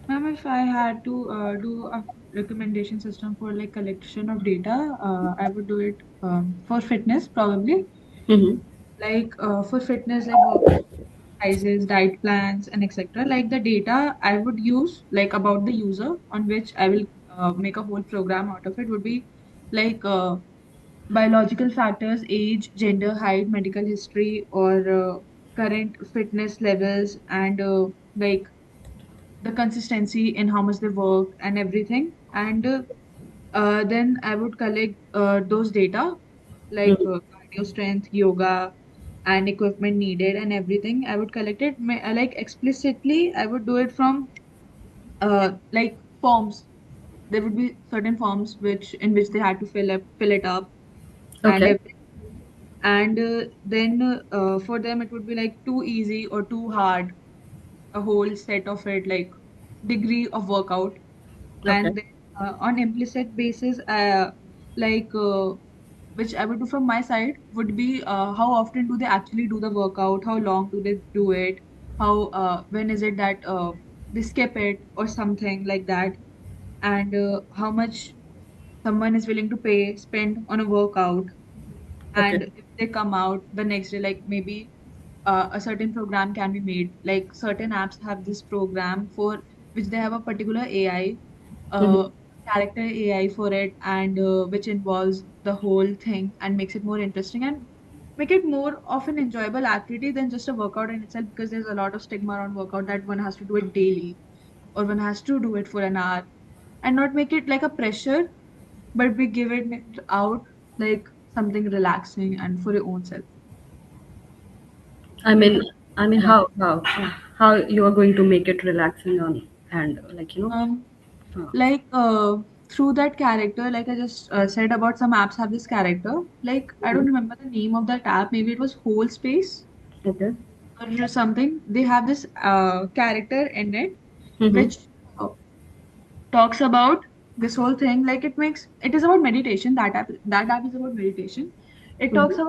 Ma'am, if I had to do a recommendation system for like collection of data, I would do it for fitness probably. Mm-hmm. Like for fitness, like workout exercises, diet plans, and etc. Like the data I would use, like about the user on which I will make a whole program out of it, would be like biological factors, age, gender, height, medical history, or current fitness levels, and like the consistency in how much they work and everything. And then I would collect those data like cardio strength, yoga, and equipment needed and everything. I would collect it like explicitly. I would do it from like forms. There would be certain forms which they had to fill it up and Okay. everything. And then for them it would be like too easy or too hard, a whole set of it, like degree of workout. Okay. And then on implicit basis, like which I would do from my side would be how often do they actually do the workout, how long do they do it, how when is it that they skip it or something like that, and how much someone is willing to spend on a workout. Okay. And if they come out the next day, like maybe a certain program can be made. Like certain apps have this program for which they have a particular AI, Mm-hmm. uh, character AI for it, and which involves the whole thing and makes it more interesting and make it more of an enjoyable activity than just a workout in itself, because there's a lot of stigma around workout that one has to do it daily or one has to do it for an hour, and not make it like a pressure, but we give it out like something relaxing and for your own self. I mean, Yeah. how you are going to make it relaxing on and like Like through that character, like I just said about some apps have this character. Like I don't remember the name of that app. Maybe it was Whole Space Okay. or something. They have this character in it Mm-hmm. which uh, talks about this whole thing. Like it is about meditation. That app is about meditation. It talks Mm-hmm.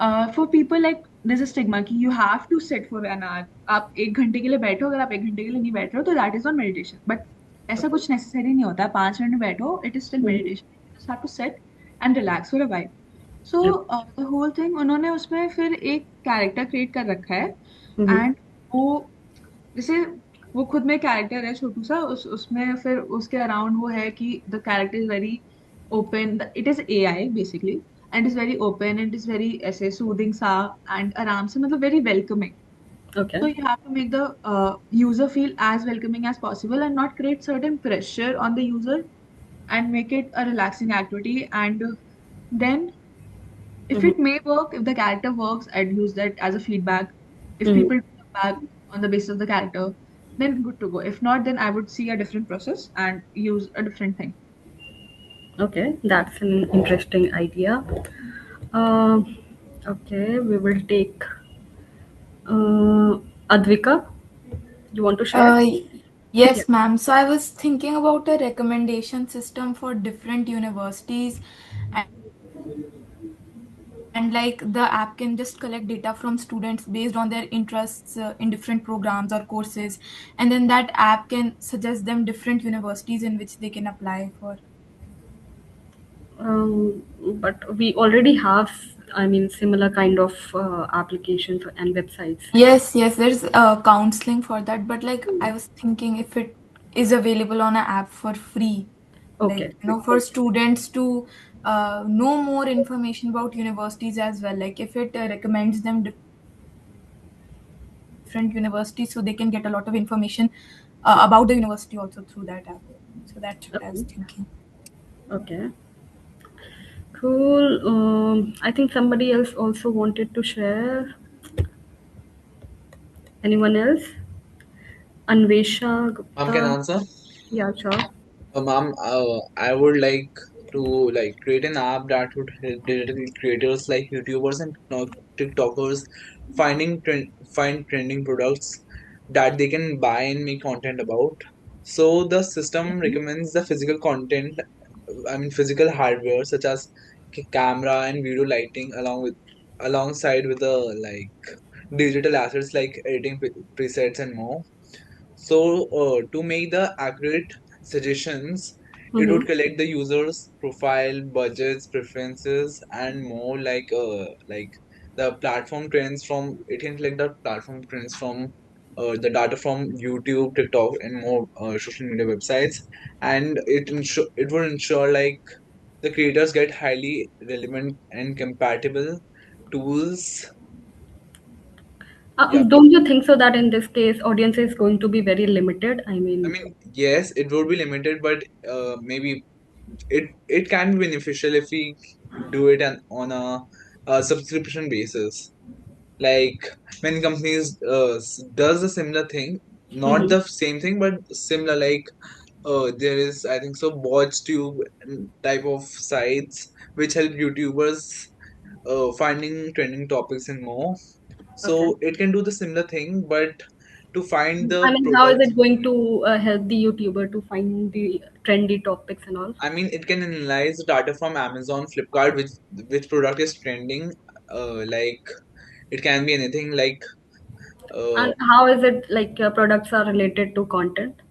about for people, like there's a stigma कि you have to sit for an hour. आप 1 घंटे के लिए बैठो, अगर आप 1 घंटे के लिए नहीं बैठ रहे हो तो that is not meditation. But ऐसा कुछ necessary नहीं होता. 5 मिनट में बैठो, it is still meditation. You just have to sit and relax for a while. So the whole thing उन्होंने उसमें फिर एक character create कर रखा है, Mm-hmm. and वो जैसे वो खुद में कैरेक्टर है छोटू सा, उसमें फिर उसके अराउंड वो है कि the character is very open, it is AI basically, and is very open and is very ऐसे सूदिंग सा एंड आराम से, मतलब very welcoming. Okay. So you have to make the user feel as welcoming as possible and not create certain pressure on the user, and make it a relaxing activity. And then if Mm-hmm. it may work, if the character works, I'd use that as a feedback. If Mm-hmm. people come back on the basis of the character, then good to go. If not, then I would see a different process and use a different thing. Okay, that's an interesting idea. Okay, we will take Advika. You want to share? Yes, Yeah. ma'am. So I was thinking about a recommendation system for different universities and and like the app can just collect data from students based on their interests in different programs or courses, and then that app can suggest them different universities in which they can apply for. But we already have, I mean, similar kind of applications and websites. Yes, there's counseling for that, but like I was thinking if it is available on an app for free, Okay. for students to know more information about universities as well, like if it recommends them different universities, so they can get a lot of information about the university also through that app. So that's what I was thinking. Okay. Cool. I think somebody else also wanted to share. Anyone else? Anvesha Ma'am, can I Gupta. answer? Yeah, sure. Ma'am, I would like to create an app that would help digital creators like YouTubers and TikTokers find trending products that they can buy and make content about. So the system recommends the physical content, I mean physical hardware such as camera and video lighting alongside with the digital assets like editing presets and more. So, to make the accurate suggestions, it would collect the user's profile, budgets, preferences, and more like the platform trends from it can collect the platform trends from the data from YouTube, TikTok, and more social media websites, and it will ensure like the creators get highly relevant and compatible tools. Yeah. Don't you think so that in this case, audience is going to be very limited? I I mean, mean, yes, it would be limited, but maybe it can be beneficial if we do it on a subscription basis. Like when companies does a similar thing, not the same thing, but similar. Like there is, I think so, BotchTube type of sites which help YouTubers finding trending topics and more. okay. So it can do the similar thing, but to find I the mean, how is product. it going to help the YouTuber to find the trendy topics and all? I mean, it can analyze the data from Amazon, Flipkart, which product is trending. Like it can be anything like, And how is it like your products are related to content?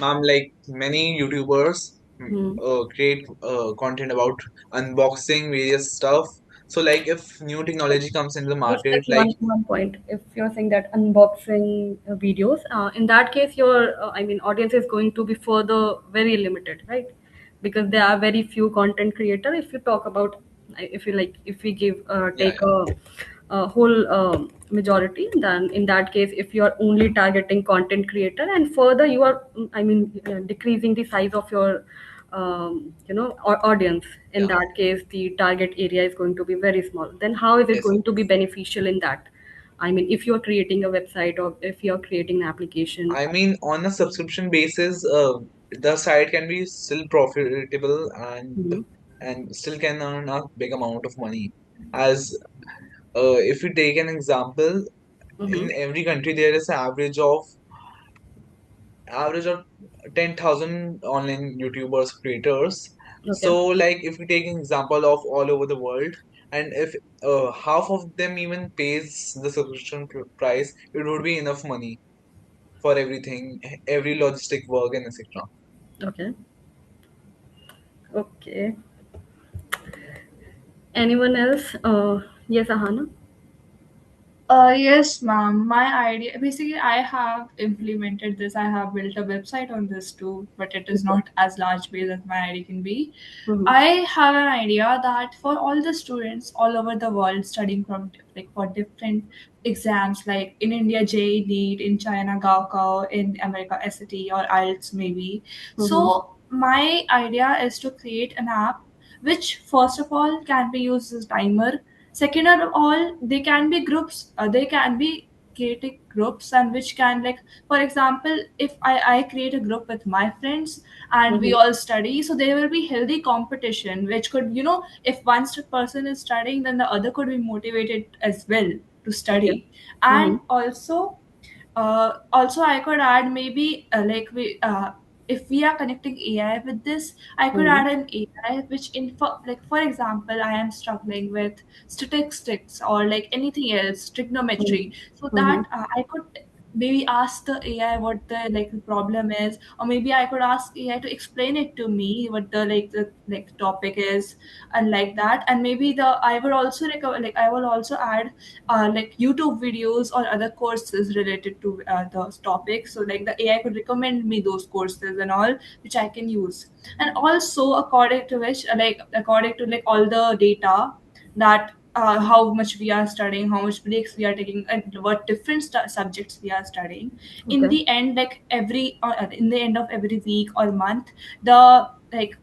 ma'am, like many YouTubers create content about unboxing various stuff. So like if new technology comes into the market, Just like one point. If you're saying that unboxing videos, in that case, your I mean, audience is going to be further very limited, right? Because there are very few content creator. If you talk about, if you like, if we give yeah, take a whole majority, then in that case, if you are only targeting content creator, and further you are, I mean, decreasing the size of your audience, in yeah, that case the target area is going to be very small. Then how is it yes. going to be beneficial in that? I mean, if you're creating a website or if you're creating an application. I mean, on a subscription basis, the site can be still profitable and still can earn a big amount of money. As if we take an example, in every country there is an average of 10,000 online YouTubers creators. Okay. So like if we take an example of all over the world, and if half of them even pays the subscription price, it would be enough money for everything, every logistic work and etc. Okay. Okay. Anyone else? Yes, Ahana. Yes, ma'am. My idea, basically, I have implemented this. I have built a website on this too, but it is not as large base as my idea can be. I have an idea that for all the students all over the world studying from for different exams, like in India, JEE, NEET, in China, Gaokao, in America, SAT or IELTS maybe. So my idea is to create an app which first of all can be used as timer. Second of all, they can be groups. They can be creating groups, and which can, like, for example, if I create a group with my friends and we all study, so there will be healthy competition, which could, if one person is studying, then the other could be motivated as well to Okay. study. And also I could add maybe if we are connecting AI with this, I could add an AI which for example, I am struggling with statistics or like anything else, trigonometry, so that I could maybe ask the AI what the problem is, or maybe I could ask AI to explain it to me what the topic is, and like that. And maybe the I would also I will also add like YouTube videos or other courses related to those topics. So like the AI could recommend me those courses and all, which I can use. And also according to which, according to like all the data that how much we are studying, how much breaks we are taking, and what different subjects we are studying. In the end, like in the end of every week or month, the like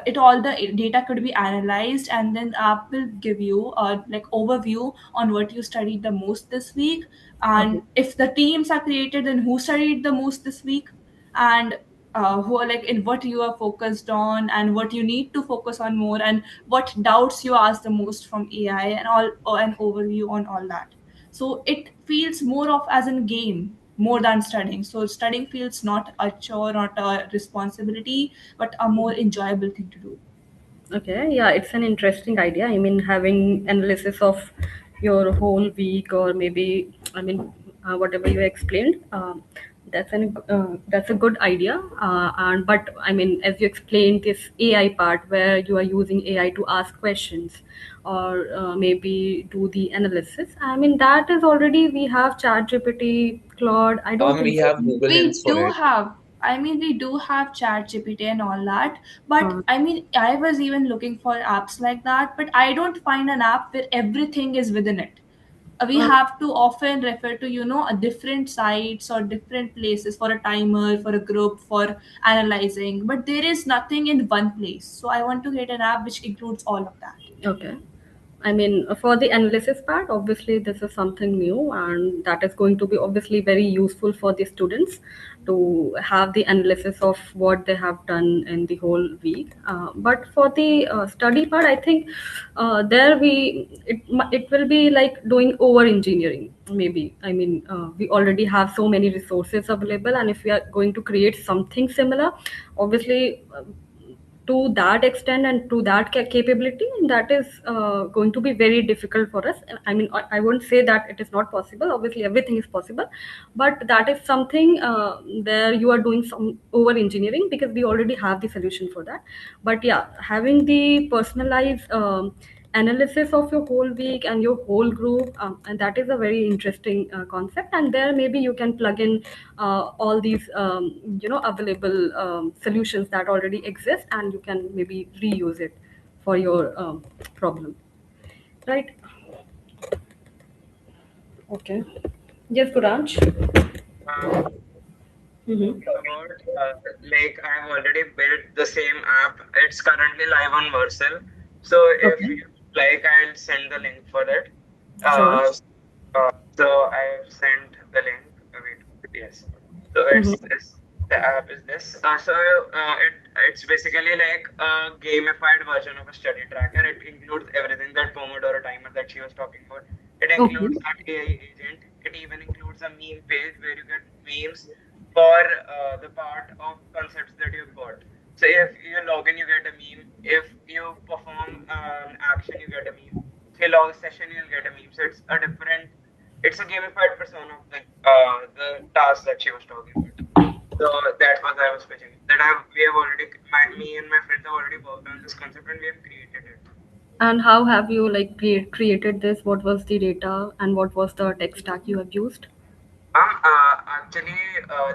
it all the data could be analyzed, and then app will give you a like overview on what you studied the most this week, and if the teams are created, then who studied the most this week, and who are like in what you are focused on, and what you need to focus on more, and what doubts you ask the most from AI, and all, or an overview on all that. So it feels more of as a game more than studying. So studying feels not a chore, not a responsibility, but a more enjoyable thing to do. Okay, yeah, it's an interesting idea. I mean, having analysis of your whole week, or maybe, I mean, whatever you explained, that's a good idea. And but I mean, as you explained, this AI part where you are using AI to ask questions, or maybe do the analysis. I mean, that is already we have ChatGPT, Claude. I don't We think so. have Google We Lens for do it. have, I mean, we do have ChatGPT and all that, but I mean, I was even looking for apps like that, but I don't find an app where everything is within it. We have to often refer to, a different sites or different places for a timer, for a group, for analyzing, but there is nothing in one place. So I want to create an app which includes all of that. Okay. I mean, for the analysis part, obviously, this is something new, and that is going to be obviously very useful for the students to have the analysis of what they have done in the whole week. But for the study part, I think there it will be like doing over engineering. Maybe I mean we already have so many resources available, and if we are going to create something similar, obviously. To that extent and to that capability, that is going to be very difficult for us. I mean, I won't say that it is not possible. Obviously everything is possible, but that is something there you are doing some over engineering, because we already have the solution for that. But yeah, having the personalized analysis of your whole week and your whole group, and that is a very interesting concept, and there maybe you can plug in all these available solutions that already exist, and you can maybe reuse it for your problem, right? Okay. Yes, Guranj. Um, about like I've already built the same app. It's currently live on Vercel. So if you like, I'll send the link for it. Sure. So I've sent the link. Wait, yes. So it's this. The app is this. It's basically like a gamified version of a study tracker. It includes everything, that Pomodoro timer that she was talking about. It includes that AI agent. It even includes a meme page where you get memes for the part of concepts that you've got. So if you log in, you get a meme. If you perform an action, you get a meme. If you log a session, you'll get a meme. So it's a gamified persona of the task that she was talking about. So that was I was pitching. We have already, me and my friends have already worked on this concept, and we have created it. And how have you like created this? What was the data, and what was the tech stack you have used? Actually,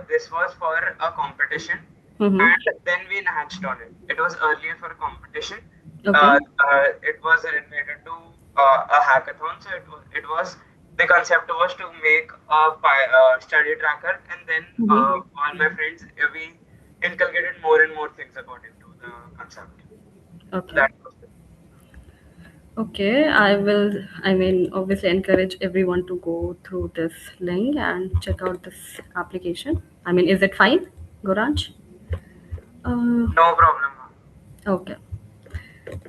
this was for a competition, Mm-hmm. and then we enhanced on it. It was earlier for a competition. Okay. It was related to a hackathon. So the concept was to make a study tracker, and then all my friends, we inculcated more and more things according to the concept. Okay. That was it. Okay, I will, I mean, obviously encourage everyone to go through this link and check out this application. I mean, is it fine, Goranj? No problem. Okay.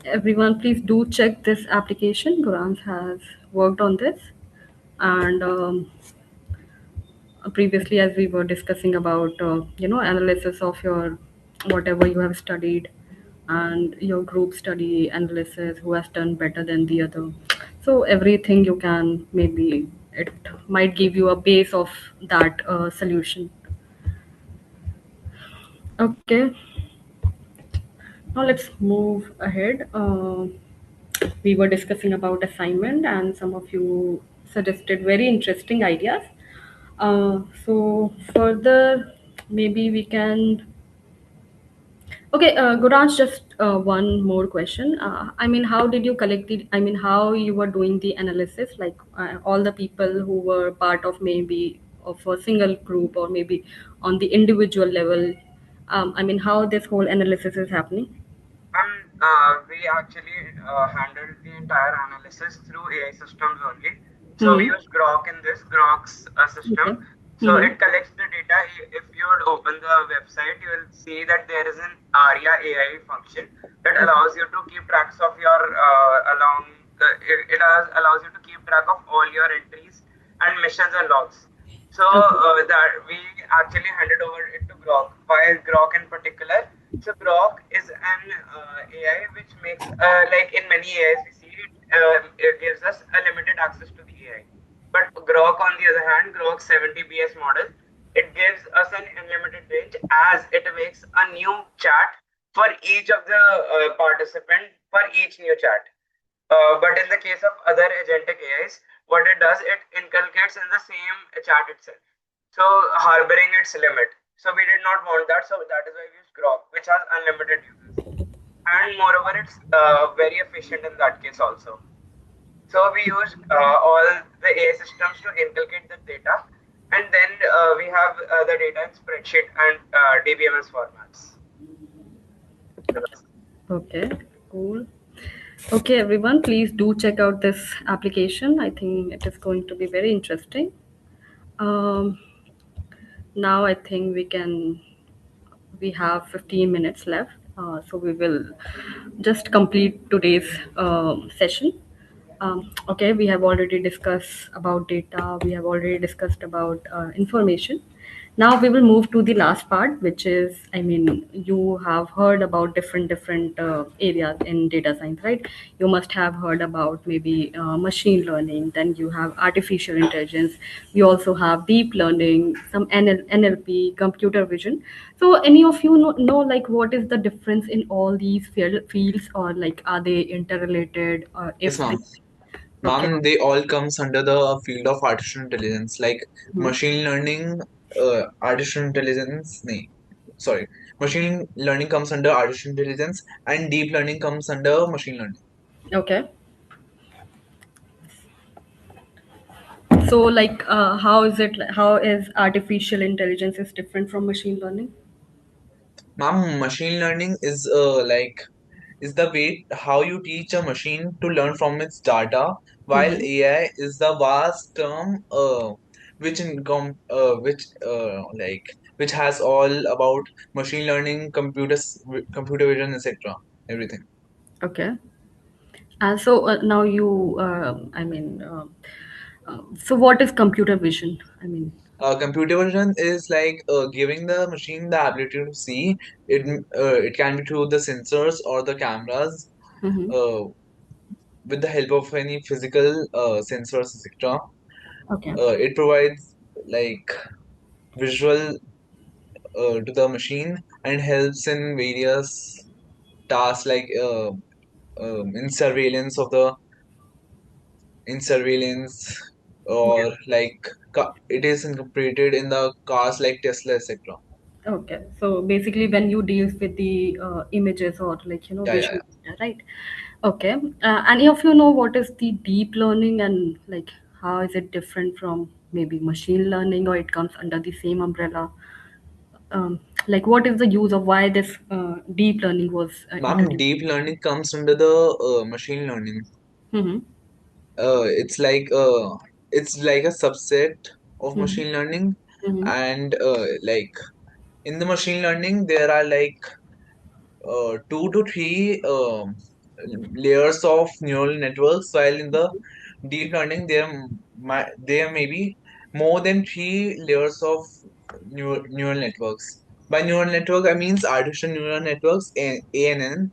Everyone, please do check this application. Goranj has worked on this. And previously, as we were discussing about analysis of your whatever you have studied, and your group study analysis, who has done better than the other. So everything you can, maybe it might give you a base of that solution. Okay, now let's move ahead. We were discussing about assignment, and some of you suggested very interesting ideas. So further, maybe we can. Okay, Guranj, just one more question. I mean, how did you collect the? I mean, how you were doing the analysis? Like all the people who were part of maybe of a single group, or maybe on the individual level. I mean, how this whole analysis is happening? We actually handled the entire analysis through AI systems only. So we use Grok in this. Grok's system. Okay. So it collects the data. If you would open the website, you will see that there is an ARIA AI function that allows you to keep tracks of your allows you to keep track of all your entries and missions and logs. So that we actually handed over it to Grok. Why Grok in particular? So Grok is an AI which makes like in many AIs we see it gives us a limited access to the AI. But Grok, on the other hand, Grok 70BS model, it gives us an unlimited range as it makes a new chat for each of the participant for each new chat. But in the case of other agentic AIs, what it does, it inculcates in the same chat itself. So harboring its limit. So we did not want that. So that is why we use Grok, which has unlimited users. And moreover, it's very efficient in that case also. So we use all the AI systems to inculcate the data, and then we have the data in spreadsheet and DBMS formats. Okay, cool. Okay, everyone, please do check out this application. I think it is going to be very interesting. Now I think we have 15 minutes left. So we will just complete today's session. Okay, we have already discussed about data. We have already discussed about information. Now we will move to the last part, which is, I mean, you have heard about different areas in data science, right? You must have heard about maybe machine learning. Then you have artificial intelligence. We also have deep learning, some NLP, computer vision. So any of you know like what is the difference in all these fields, or like are they interrelated, or Yes, if ma'am. Okay. Ma'am, they all comes under the field of artificial intelligence, like Mhm. machine learning, artificial intelligence. No, sorry, machine learning comes under artificial intelligence, and deep learning comes under machine learning. Okay. So like how is it, how is artificial intelligence is different from machine learning? Ma'am, machine learning is is the way how you teach a machine to learn from its data, while Mhm. AI is the vast term which has all about machine learning, computer vision, etc. Everything. Okay. So now you, so what is computer vision? I mean, Computer vision is like giving the machine the ability to see it. It can be through the sensors or the cameras, Mhm. uh, with the help of any physical sensors, etc. Okay. It provides like visual to the machine and helps in various tasks like in surveillance of the in surveillance Okay. or like it is incorporated in the cars like Tesla, etc. Okay. So basically, when you deal with the images or like Yeah, yeah, visual data, right? Okay. Any of you know what is the deep learning, and like how is it different from maybe machine learning, or it comes under the same umbrella? Like what is the use of why this deep learning was yeah. Ma'am, introduced? deep learning comes under the machine learning. Mm-hmm. It's like a subset of Mm-hmm. machine learning, Mm-hmm. and like in the machine learning there are like 2 to 3 layers of neural networks, while in the deep learning there may be more than 3 layers of neural networks. By neural network, I means artificial neural networks, ANN,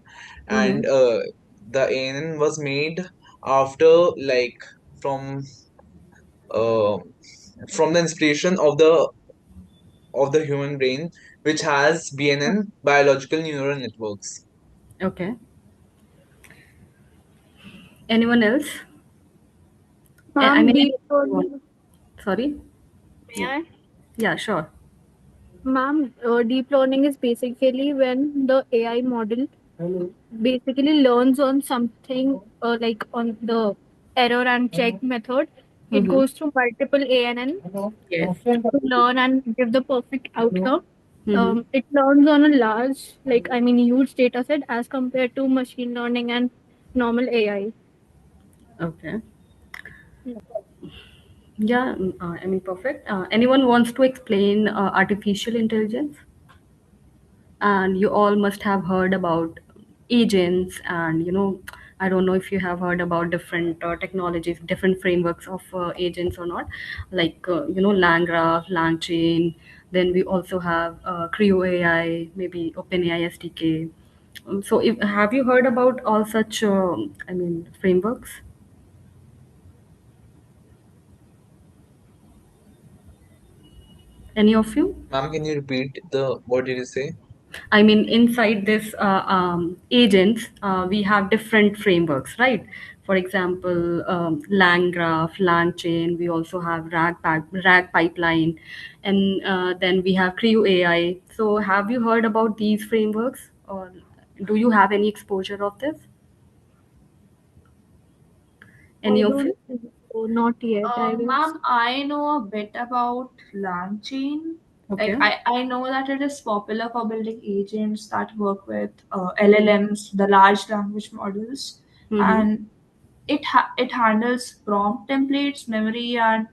and the ANN was made after like from uh, from the inspiration of the human brain, which has BNN, biological neural networks. Okay. Anyone else? I Ma'am, mean, deep anyone? learning. Sorry. May I? Yeah, sure. Ma'am, deep learning is basically when the AI model basically learns on something like on the error and check method. It Mm-hmm. goes through multiple ANN Yes. to learn and give the perfect outcome. Mm-hmm. It learns on a large, like I mean, huge data set as compared to machine learning and normal AI. Okay. Yeah, I mean, perfect. Anyone wants to explain artificial intelligence? And you all must have heard about agents, and I don't know if you have heard about different technologies, different frameworks of agents or not, like LangGraph, LangChain. Then we also have Creo AI, maybe OpenAI SDK. So have you heard about all such I mean frameworks, any of you? Ma'am, can you repeat what did you say? I mean, inside this agents, we have different frameworks, right? For example, LangGraph, LangChain. We also have RAG pipeline, and then we have Creo AI. So, have you heard about these frameworks, or do you have any exposure of this? Any I of you? don't think so, not yet. I guess. Ma'am, I know a bit about LangChain. Okay. I know that it is popular for building agents that work with LLMs, the large language models, Mm-hmm. and it handles prompt templates, memory, and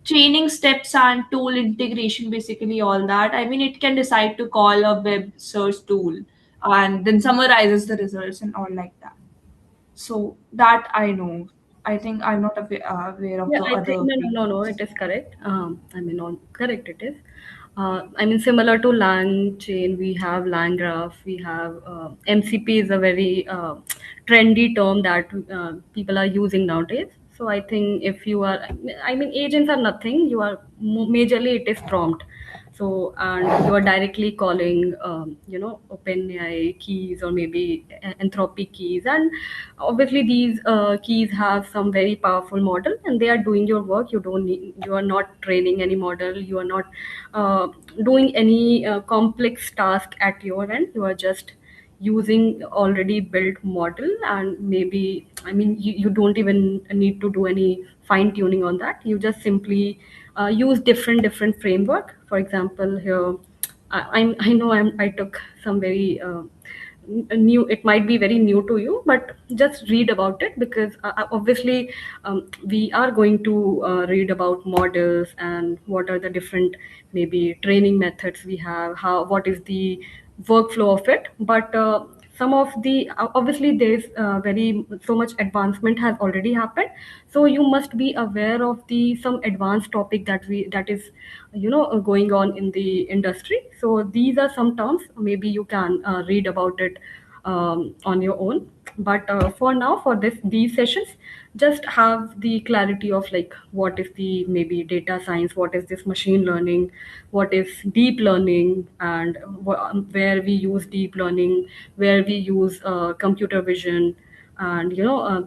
chaining steps and tool integration. Basically, all that. I mean, it can decide to call a web search tool and then summarizes the results and all like that. So that I know. I think I'm not aware of Yeah, the I think other no, frameworks. it is correct. I mean, on correct it is. I mean, similar to LangChain, we have LangGraph, we have MCP is a very trendy term that people are using nowadays. So I think if you are, I mean, agents are nothing. You are majorly it is prompt. So and you are directly calling, OpenAI keys or maybe Anthropic keys, and obviously these keys have some very powerful model, and they are doing your work. You are not training any model. You are not doing any complex task at your end. You are just using already built model, and maybe I mean you don't even need to do any fine tuning on that. You just simply use different framework. For example, here I know I took some very new. It might be very new to you, but just read about it, because obviously we are going to read about models and what are the different maybe training methods we have, how what is the workflow of it. But some of the obviously there's very so much advancement has already happened, so you must be aware of the some advanced topic that is going on in the industry. So these are some terms, maybe you can read about it on your own. But for now, for these sessions, just have the clarity of like what is the maybe data science, what is this machine learning, what is deep learning, and where we use deep learning, where we use computer vision, and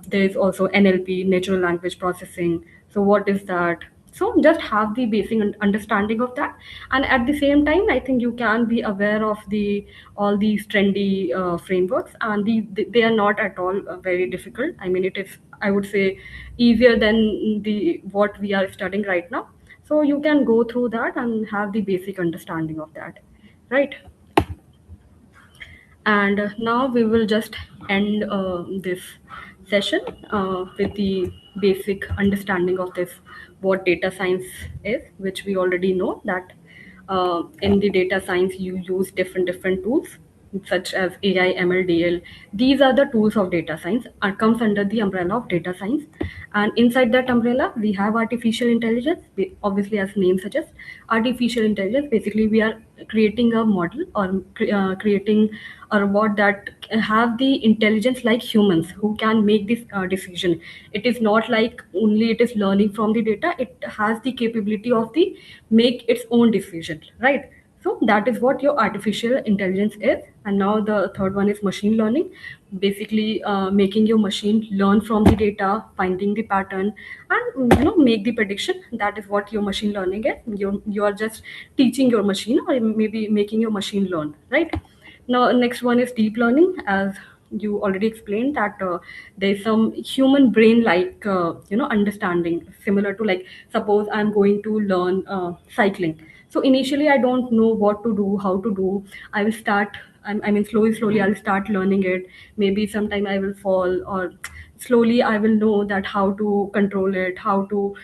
there is also NLP, natural language processing. So what is that? So just have the basic understanding of that, and at the same time I think you can be aware of the all these trendy frameworks, and they are not at all very difficult. I mean, it is, I would say, easier than the what we are studying right now. So you can go through that and have the basic understanding of that, right? And now we will just end this session with the basic understanding of this, what data science is, which we already know that in the data science you use different tools. such as AI, ML, DL. These are the tools of data science and comes under the umbrella of data science. And inside that umbrella, we have artificial intelligence. Obviously, as name suggests, artificial intelligence. Basically, we are creating a model or creating a robot that have the intelligence like humans who can make this decision. It is not like only it is learning from the data. It has the capability of the make its own decision, right? So that is what your artificial intelligence is. And now the third one is machine learning. Basically, making your machine learn from the data, finding the pattern, and make the prediction. That is what your machine learning is. You are just teaching your machine, or maybe making your machine learn, right? Now, next one is deep learning, as you already explained that there's some human brain like understanding similar to, like, suppose I'm going to learn cycling. So initially I don't know what to do, how to do. I will start. I mean, slowly I'll start learning it. Maybe sometime I will fall, or slowly I will know that how to control it, how to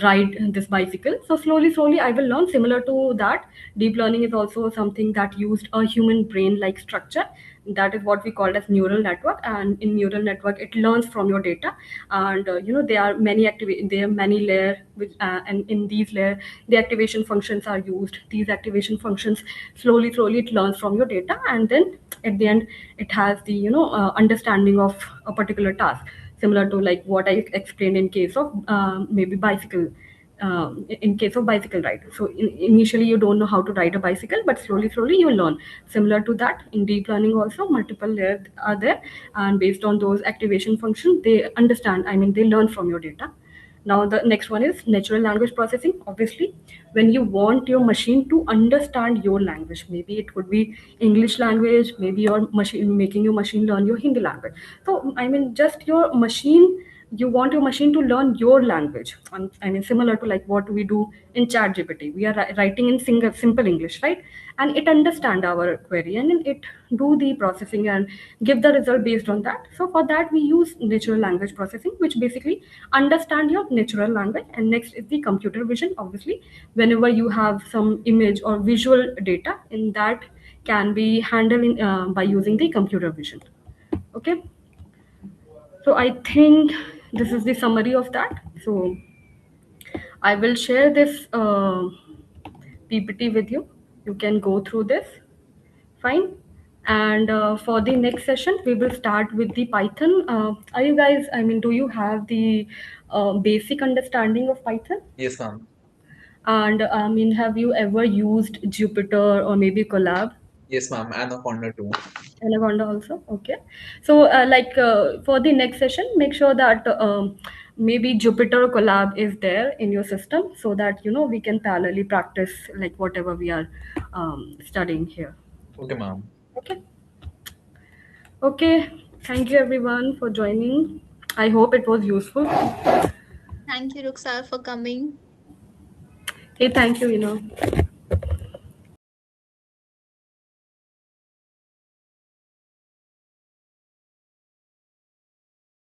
ride this bicycle. So slowly I will learn. Similar to that, deep learning is also something that used a human brain like structure. That is what we call as neural network. And in neural network, it learns from your data. And there are many layer which and in these layer the activation functions are used. These activation functions slowly it learns from your data, and then at the end it has the understanding of a particular task, similar to like what I explained in case of maybe bicycle. In case of bicycle ride, so initially you don't know how to ride a bicycle, but slowly you learn. Similar to that, in deep learning also multiple layers are there, and based on those activation functions, they understand. I mean, they learn from your data. Now the next one is natural language processing. Obviously, when you want your machine to understand your language, maybe it could be English language, maybe your machine making your machine learn your Hindi language. So I mean, just your machine, you want your machine to learn your language. I mean, similar to like what we do in ChatGPT. We are writing in simple English, right? And it understand our query, and then it do the processing and give the result based on that. So for that, we use natural language processing, which basically understand your natural language. And next is the computer vision. Obviously, whenever you have some image or visual data, in that can be handled by using the computer vision. Okay. So I think this is the summary of that. So I will share this PPT with you. You can go through this. Fine. And for the next session, we will start with the Python. Are you guys, I mean, do you have the basic understanding of Python? Yes, ma'am. And I mean, have you ever used Jupyter or maybe Colab? Yes, ma'am. Anaconda too. Anaconda also. Okay. So for the next session, make sure that maybe Jupyter or Colab is there in your system, so that we can parallelly practice like whatever we are studying here. Okay, ma'am. Okay. Okay. Thank you everyone for joining. I hope it was useful. Thank you, Ruxar, for coming. Hey, thank you,